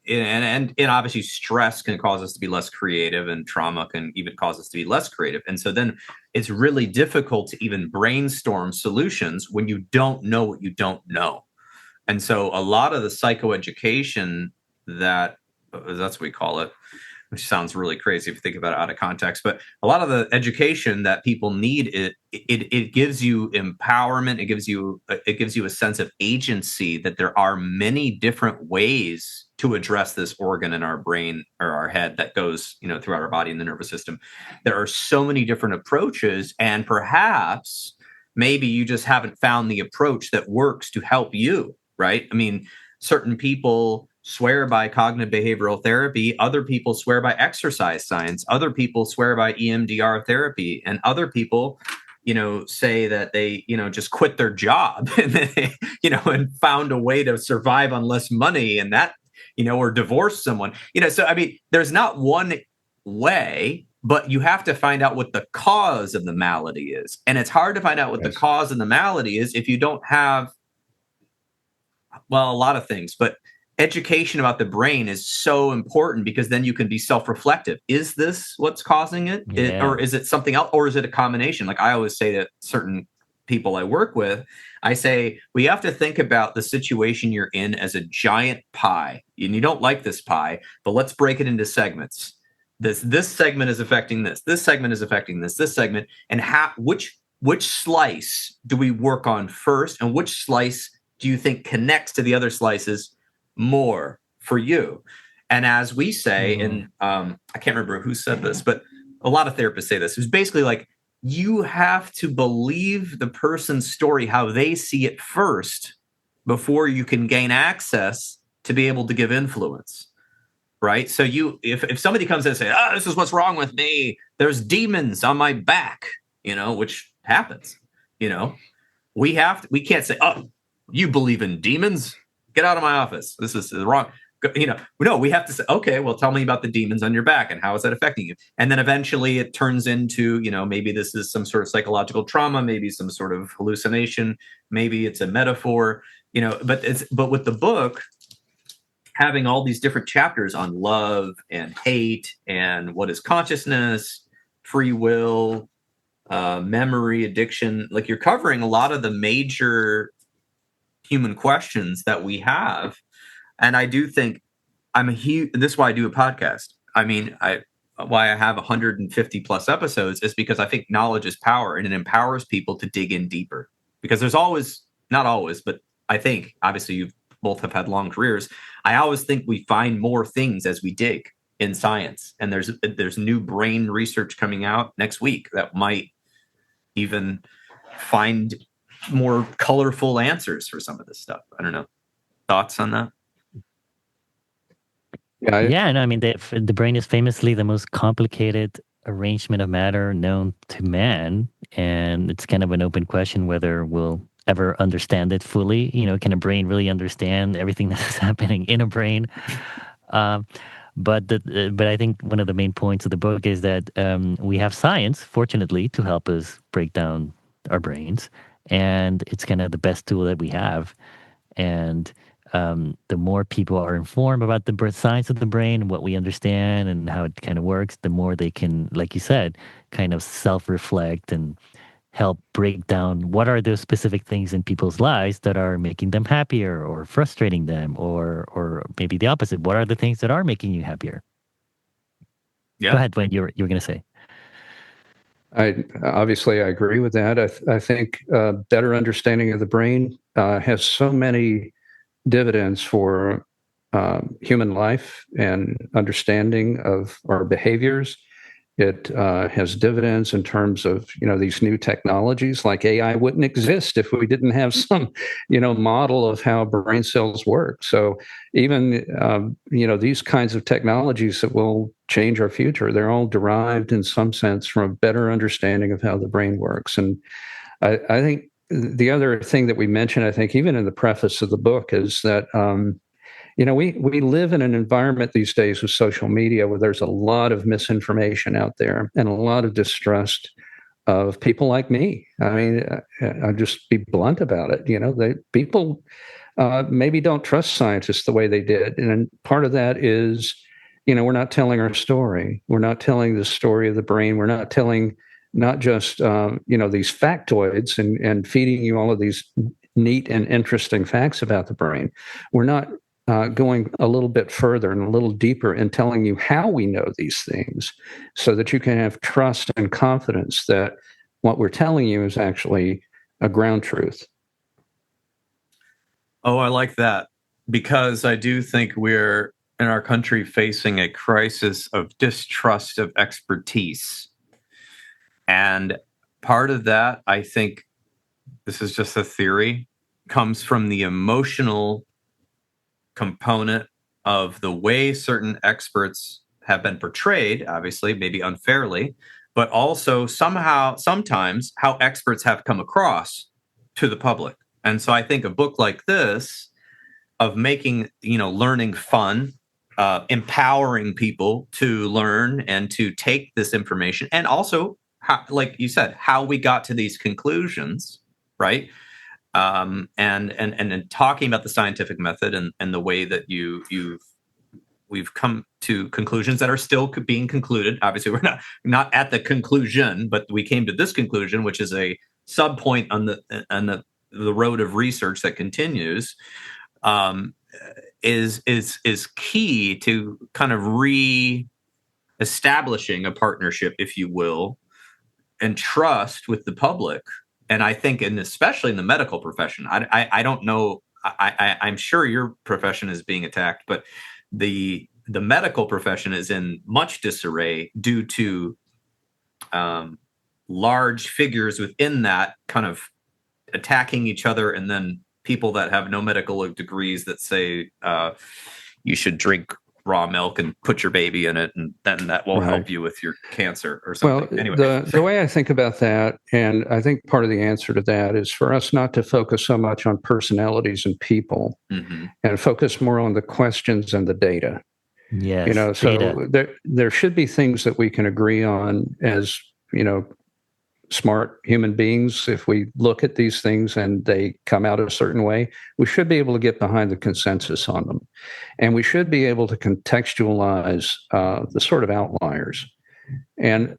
and obviously stress can cause us to be less creative, and trauma can even cause us to be less creative. And so then it's really difficult to even brainstorm solutions when you don't know what you don't know. And so a lot of the psychoeducation that's what we call it, which sounds really crazy if you think about it out of context, but a lot of the education that people need, it gives you empowerment. It gives you a sense of agency, that there are many different ways to address this organ in our brain or our head that goes, throughout our body and the nervous system. There are so many different approaches, and perhaps maybe you just haven't found the approach that works to help you, right? I mean, certain people swear by cognitive behavioral therapy. Other people swear by exercise science. Other people swear by EMDR therapy. And other people, say that they, just quit their job and they, and found a way to survive on less money, and that, or divorce someone, so, I mean, there's not one way, but you have to find out what the cause of the malady is. And it's hard to find out what the cause of the malady is if you don't have, well, a lot of things, but education about the brain is so important, because then you can be self-reflective. Is this what's causing it? Or is it something else? Or is it a combination? Like I always say to certain people I work with, I say, we have to think about the situation you're in as a giant pie. And you don't like this pie, but let's break it into segments. This segment is affecting this. This segment is affecting this segment. And which slice do we work on first? And which slice do you think connects to the other slices more for you? And as we say, and I can't remember who said this, but a lot of therapists say this, it's basically like, you have to believe the person's story, how they see it first, before you can gain access to be able to give influence. Right. So if somebody comes in and say, this is what's wrong with me, there's demons on my back, which happens, we can't say, you believe in demons? Get out of my office. This is wrong. No, we have to say, okay, well, tell me about the demons on your back and how is that affecting you? And then eventually it turns into, maybe this is some sort of psychological trauma, maybe some sort of hallucination, maybe it's a metaphor, but with the book, having all these different chapters on love and hate and what is consciousness, free will, memory, addiction, like you're covering a lot of the major human questions that we have. And I do think this is why I do a podcast. I mean, why I have 150 plus episodes is because I think knowledge is power, and it empowers people to dig in deeper, because there's always, not always, but I think obviously you both have had long careers. I always think we find more things as we dig in science, and there's new brain research coming out next week that might even find more colorful answers for some of this stuff. I don't know. Thoughts on that? Yeah, no, I mean, the brain is famously the most complicated arrangement of matter known to man, and it's kind of an open question whether we'll ever understand it fully. Can a brain really understand everything that's happening in a brain? But I think one of the main points of the book is that we have science, fortunately, to help us break down our brains, and it's kind of the best tool that we have. And the more people are informed about the science of the brain, what we understand and how it kind of works, the more they can, like you said, kind of self-reflect and help break down what are those specific things in people's lives that are making them happier or frustrating them, or maybe the opposite. What are the things that are making you happier? Yeah. Go ahead, Dwayne. You were going to say. I agree with that. I think better understanding of the brain has so many dividends for human life and understanding of our behaviors. It has dividends in terms of, these new technologies. Like AI wouldn't exist if we didn't have some, model of how brain cells work. So even, these kinds of technologies that will change our future, they're all derived in some sense from a better understanding of how the brain works. And I think the other thing that we mentioned, I think, even in the preface of the book, is that, we live in an environment these days with social media where there's a lot of misinformation out there and a lot of distrust of people like me. I mean, I'll just be blunt about it. People maybe don't trust scientists the way they did. And part of that is, we're not telling our story. We're not telling the story of the brain. We're not telling not just, these factoids and feeding you all of these neat and interesting facts about the brain. We're not going a little bit further and a little deeper in telling you how we know these things, so that you can have trust and confidence that what we're telling you is actually a ground truth. Oh, I like that, because I do think we're in our country facing a crisis of distrust of expertise. And part of that, I think, this is just a theory, comes from the emotional component of the way certain experts have been portrayed, obviously, maybe unfairly, but also sometimes how experts have come across to the public. And so I think a book like this, of making, learning fun, empowering people to learn and to take this information, and also, how, like you said, how we got to these conclusions, right? And talking about the scientific method and the way that we've come to conclusions that are still being concluded. Obviously, we're not at the conclusion, but we came to this conclusion, which is a sub point on the road of research that continues. Is key to kind of re-establishing a partnership, if you will, and trust with the public. And I think, and especially in the medical profession, I don't know. I'm sure your profession is being attacked, but the medical profession is in much disarray due to large figures within that kind of attacking each other, and then people that have no medical degrees that say you should drink raw milk and put your baby in it, and then that will help you with your cancer or something. Well, anyway, the way I think about that, and I think part of the answer to that is for us not to focus so much on personalities and people, and focus more on the questions and the data. Yes, so there should be things that we can agree on as, smart human beings. If we look at these things and they come out a certain way, we should be able to get behind the consensus on them. And we should be able to contextualize the sort of outliers. And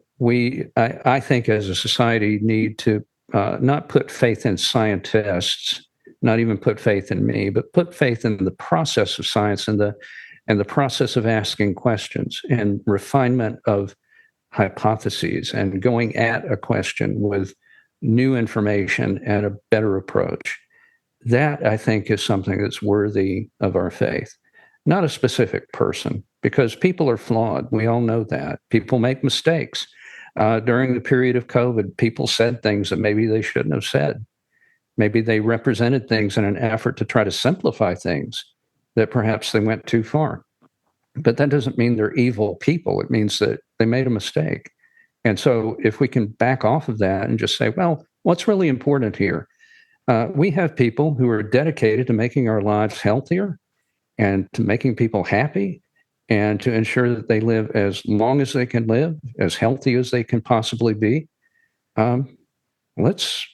I think as a society, need to not put faith in scientists, not even put faith in me, but put faith in the process of science and the process of asking questions and refinement of hypotheses and going at a question with new information and a better approach. That, I think, is something that's worthy of our faith, not a specific person, because people are flawed. We all know that. People make mistakes. During the period of COVID, people said things that maybe they shouldn't have said. Maybe they represented things in an effort to try to simplify things that perhaps they went too far. But that doesn't mean they're evil people. It means that they made a mistake. And so if we can back off of that and just say, well, what's really important here? We have people who are dedicated to making our lives healthier and to making people happy and to ensure that they live as long as they can live, as healthy as they can possibly be. Let's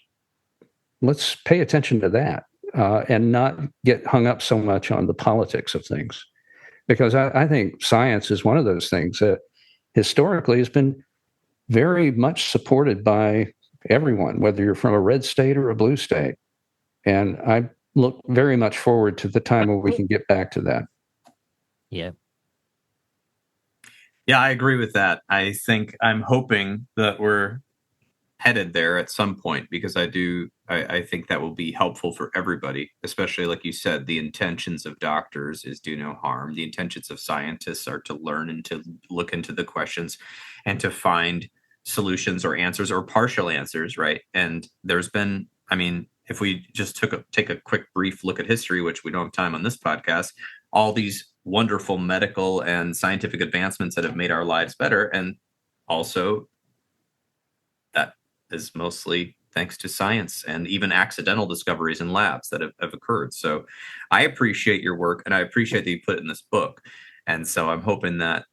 pay attention to that and not get hung up so much on the politics of things. Because I think science is one of those things that historically has been very much supported by everyone, whether you're from a red state or a blue state. And I look very much forward to the time when we can get back to that. Yeah. Yeah, I agree with that. I'm hoping that we're headed there at some point, because I think that will be helpful for everybody, especially like you said, the intentions of doctors is do no harm. The intentions of scientists are to learn and to look into the questions and to find solutions or answers or partial answers, right? And there's been, if we just take a quick brief look at history, which we don't have time on this podcast, all these wonderful medical and scientific advancements that have made our lives better, and also that is mostly thanks to science and even accidental discoveries in labs that have occurred. So I appreciate your work, and I appreciate that you put it in this book. And so I'm hoping that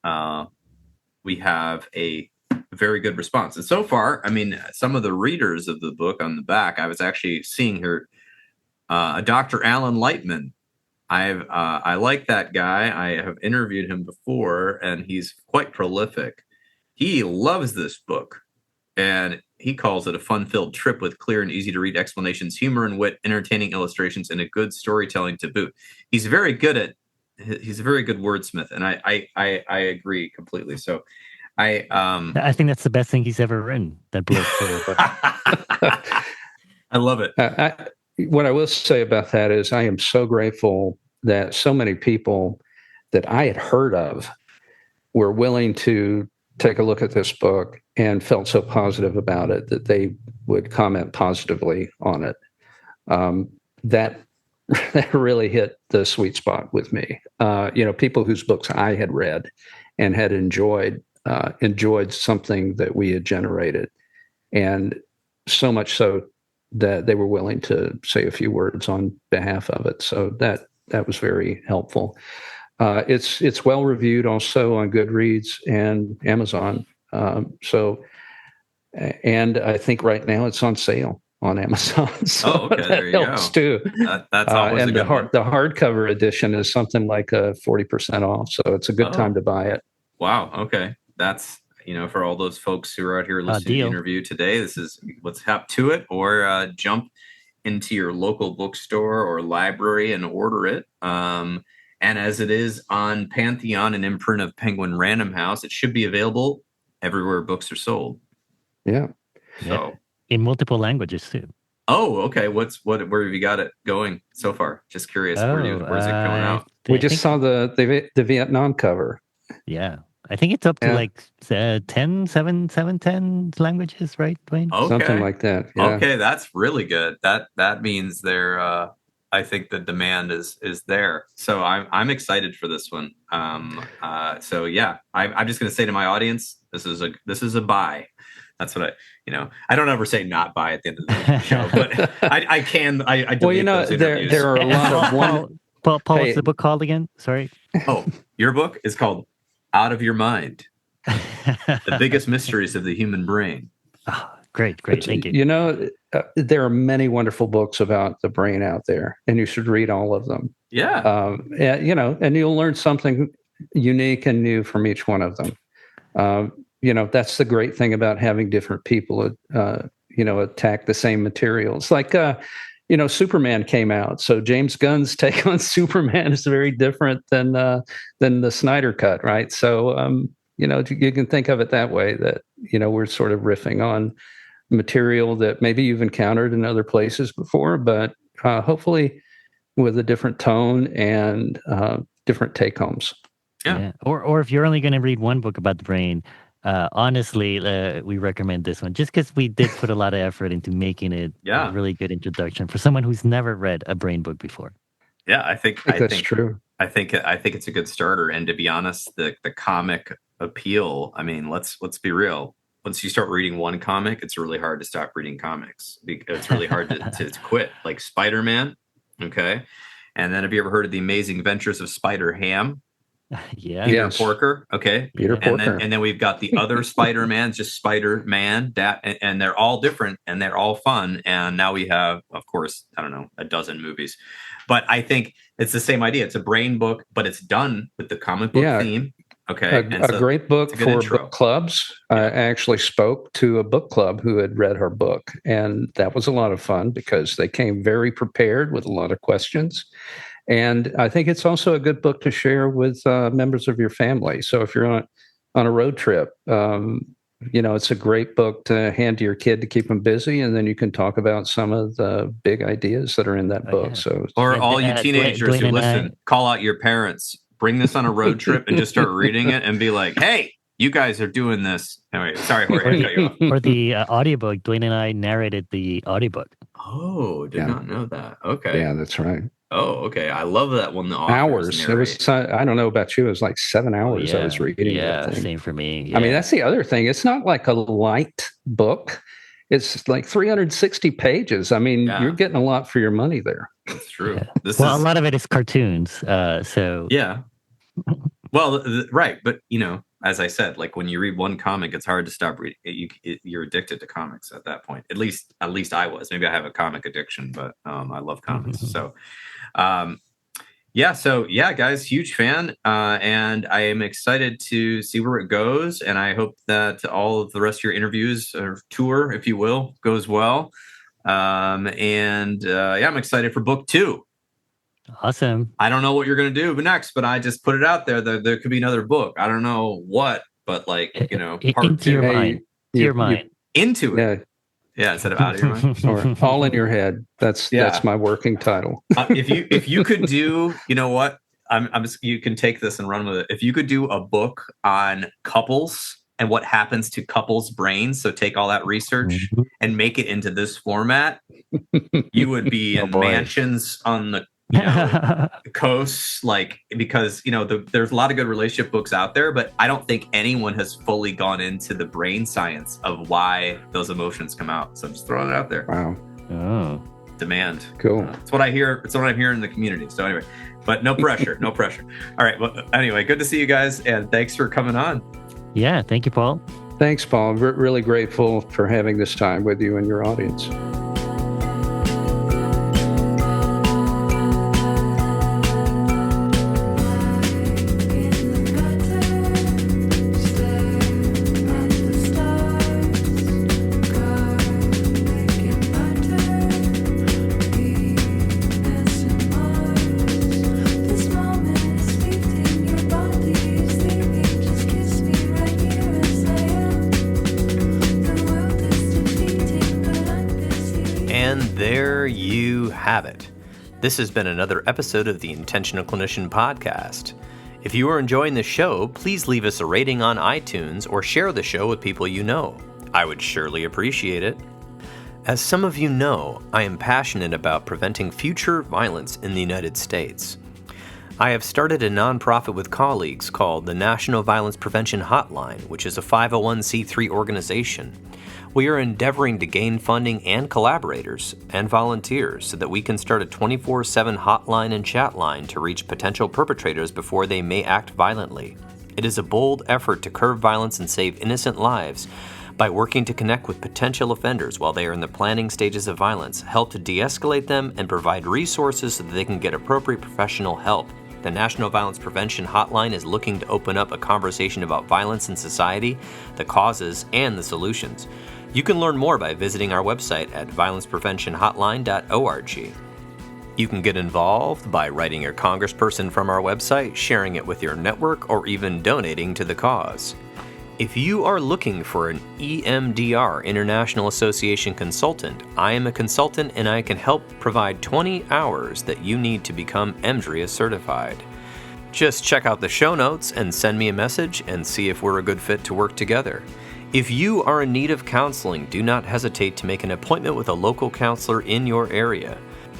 we have a very good response. And so far, some of the readers of the book on the back, I was actually seeing here, Dr. Alan Lightman. I like that guy. I have interviewed him before, and he's quite prolific. He loves this book, and he calls it a fun-filled trip with clear and easy-to-read explanations, humor and wit, entertaining illustrations, and a good storytelling to boot. He's a very good wordsmith, and I agree completely. So I think that's the best thing he's ever written. That book. I love it. What I will say about that is I am so grateful that so many people that I had heard of were willing to take a look at this book and felt so positive about it that they would comment positively on it. That really hit the sweet spot with me. People whose books I had read and had enjoyed something that we had generated, and so much so that they were willing to say a few words on behalf of it. So that was very helpful. It's well reviewed also on Goodreads and Amazon. And I think right now it's on sale on Amazon. So okay, there you helps go. Too. That's always and a good one. the hardcover edition is something like 40% off. So it's a good time to buy it. Wow. Okay. That's, for all those folks who are out here listening to the interview today, this is, let's hop to it, or jump into your local bookstore or library and order it. And as it is on Pantheon, an imprint of Penguin Random House, it should be available everywhere books are sold. Yeah. So in multiple languages too. Oh, okay. Where have you got it going so far? Just curious. Where's it going out? We just saw the Vietnam cover. Yeah. I think it's up to like 10 languages, right, Dwayne? Okay. Something like that. Yeah. Okay, that's really good. That means they're I think the demand is there. So I'm excited for this one. So yeah, I'm just going to say to my audience, this is a buy. That's what I don't ever say not buy at the end of the show, but I can. I well, there are a lot of one. Paul, what's the book called again? Sorry. Oh, your book is called Out of Your Mind: The Biggest Mysteries of the Human Brain. Oh, great. Thank you. There are many wonderful books about the brain out there, and you should read all of them. Yeah. And you'll learn something unique and new from each one of them. That's the great thing about having different people, attack the same materials. Like, Superman came out. So James Gunn's take on Superman is very different than the Snyder cut, right? So, you can think of it that way, that, we're sort of riffing on material that maybe you've encountered in other places before, but hopefully with a different tone and different take-homes. Yeah. Or if you're only going to read one book about the brain, honestly, we recommend this one just because we did put a lot of effort into making it a really good introduction for someone who's never read a brain book before. Yeah, I think that's true. I think it's a good starter. And to be honest, the comic appeal, I mean, let's be real. Once you start reading one comic, it's really hard to stop reading comics. It's really hard to quit. Like Spider-Man, okay? And then have you ever heard of The Amazing Adventures of Spider-Ham? Yeah. Peter Porker, okay? Peter Porker. And then we've got the other Spider-Man, just Spider-Man, and they're all different, and they're all fun. And now we have, of course, I don't know, a dozen movies. But I think it's the same idea. It's a brain book, but it's done with the comic book theme. Okay. A great book for book clubs. I actually spoke to a book club who had read her book, and that was a lot of fun because they came very prepared with a lot of questions. And I think it's also a good book to share with members of your family. So if you're on a road trip, it's a great book to hand to your kid to keep them busy, and then you can talk about some of the big ideas that are in that book. Yeah. So, or all you teenagers who listen, call out your parents. Bring this on a road trip and just start reading it and be like, "Hey, you guys are doing this." Anyway, sorry, Jorge, I cut you off. Or the audiobook. Dwayne and I narrated the audiobook. Oh, did not know that. Okay. Yeah, that's right. Oh, okay. I love that one. The hours. Narrate. It was. I don't know about you. It was like 7 hours I was reading. Yeah, same for me. Yeah. I mean, that's the other thing. It's not like a light book. It's like 360 pages. I mean, you're getting a lot for your money there. That's true. Yeah. A lot of it is cartoons. So yeah. Well, right. But, as I said, like when you read one comic, it's hard to stop reading. You're addicted to comics at that point. At least I was. Maybe I have a comic addiction, but I love comics. So, guys, huge fan. And I am excited to see where it goes. And I hope that all of the rest of your interviews or tour, if you will, goes well. I'm excited for book 2. Awesome. I don't know what you're going to do next, but I just put it out there that there could be another book. I don't know what, but part into 2. Your mind. Your mind. Into it. Yeah, instead of out of your mind. Or all in your head. That's my working title. If you could do, you know what? You can take this and run with it. If you could do a book on couples and what happens to couples' brains, so take all that research and make it into this format, you would be in mansions on the coasts, because there's a lot of good relationship books out there, but I don't think anyone has fully gone into the brain science of why those emotions come out. So I'm just throwing it out there. Wow. Oh. demand. Cool. It's what I hear. It's what I'm hearing in the community. So anyway, but no pressure, no pressure. All right. Well, anyway, good to see you guys, and thanks for coming on. Yeah, thank you, Paul. Thanks, Paul. We're really grateful for having this time with you and your audience. And there you have it. This has been another episode of the Intentional Clinician podcast. If you are enjoying the show, please leave us a rating on iTunes or share the show with people you know. I would surely appreciate it. As some of you know, I am passionate about preventing future violence in the United States. I have started a nonprofit with colleagues called the National Violence Prevention Hotline, which is a 501c3 organization. We are endeavoring to gain funding and collaborators and volunteers so that we can start a 24/7 hotline and chat line to reach potential perpetrators before they may act violently. It is a bold effort to curb violence and save innocent lives by working to connect with potential offenders while they are in the planning stages of violence, help to de-escalate them, and provide resources so that they can get appropriate professional help. The National Violence Prevention Hotline is looking to open up a conversation about violence in society, the causes, and the solutions. You can learn more by visiting our website at violencepreventionhotline.org. You can get involved by writing your congressperson from our website, sharing it with your network, or even donating to the cause. If you are looking for an EMDR International Association consultant, I am a consultant and I can help provide 20 hours that you need to become EMDRIA certified. Just check out the show notes and send me a message and see if we're a good fit to work together. If you are in need of counseling, do not hesitate to make an appointment with a local counselor in your area.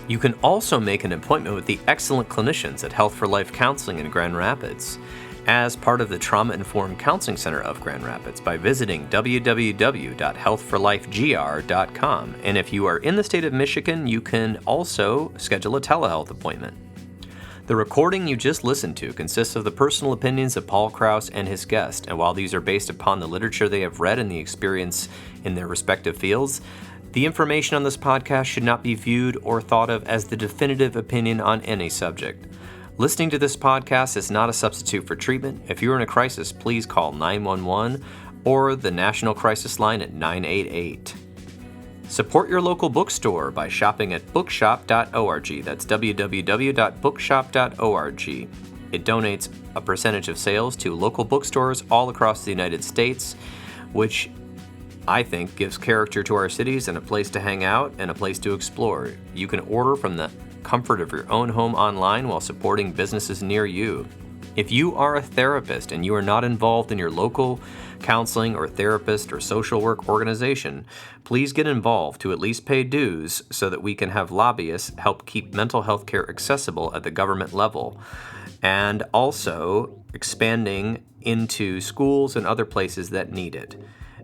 You can also make an appointment with the excellent clinicians at Health for Life Counseling in Grand Rapids as part of the Trauma Informed Counseling Center of Grand Rapids by visiting www.healthforlifegr.com. And if you are in the state of Michigan, you can also schedule a telehealth appointment. The recording you just listened to consists of the personal opinions of Paul Krauss and his guest, and while these are based upon the literature they have read and the experience in their respective fields, the information on this podcast should not be viewed or thought of as the definitive opinion on any subject. Listening to this podcast is not a substitute for treatment. If you're in a crisis, please call 911 or the National Crisis Line at 988. Support your local bookstore by shopping at bookshop.org. That's www.bookshop.org. It donates a percentage of sales to local bookstores all across the United States, which I think gives character to our cities and a place to hang out and a place to explore. You can order from the comfort of your own home online while supporting businesses near you. If you are a therapist and you are not involved in your local counseling or therapist or social work organization, please get involved to at least pay dues so that we can have lobbyists help keep mental health care accessible at the government level, and also expanding into schools and other places that need it.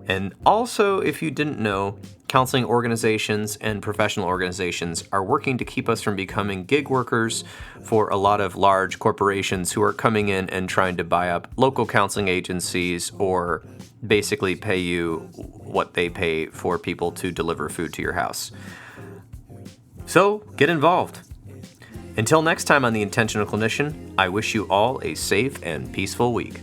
And also, if you didn't know, counseling organizations and professional organizations are working to keep us from becoming gig workers for a lot of large corporations who are coming in and trying to buy up local counseling agencies or basically pay you what they pay for people to deliver food to your house. So, get involved. Until next time on The Intentional Clinician, I wish you all a safe and peaceful week.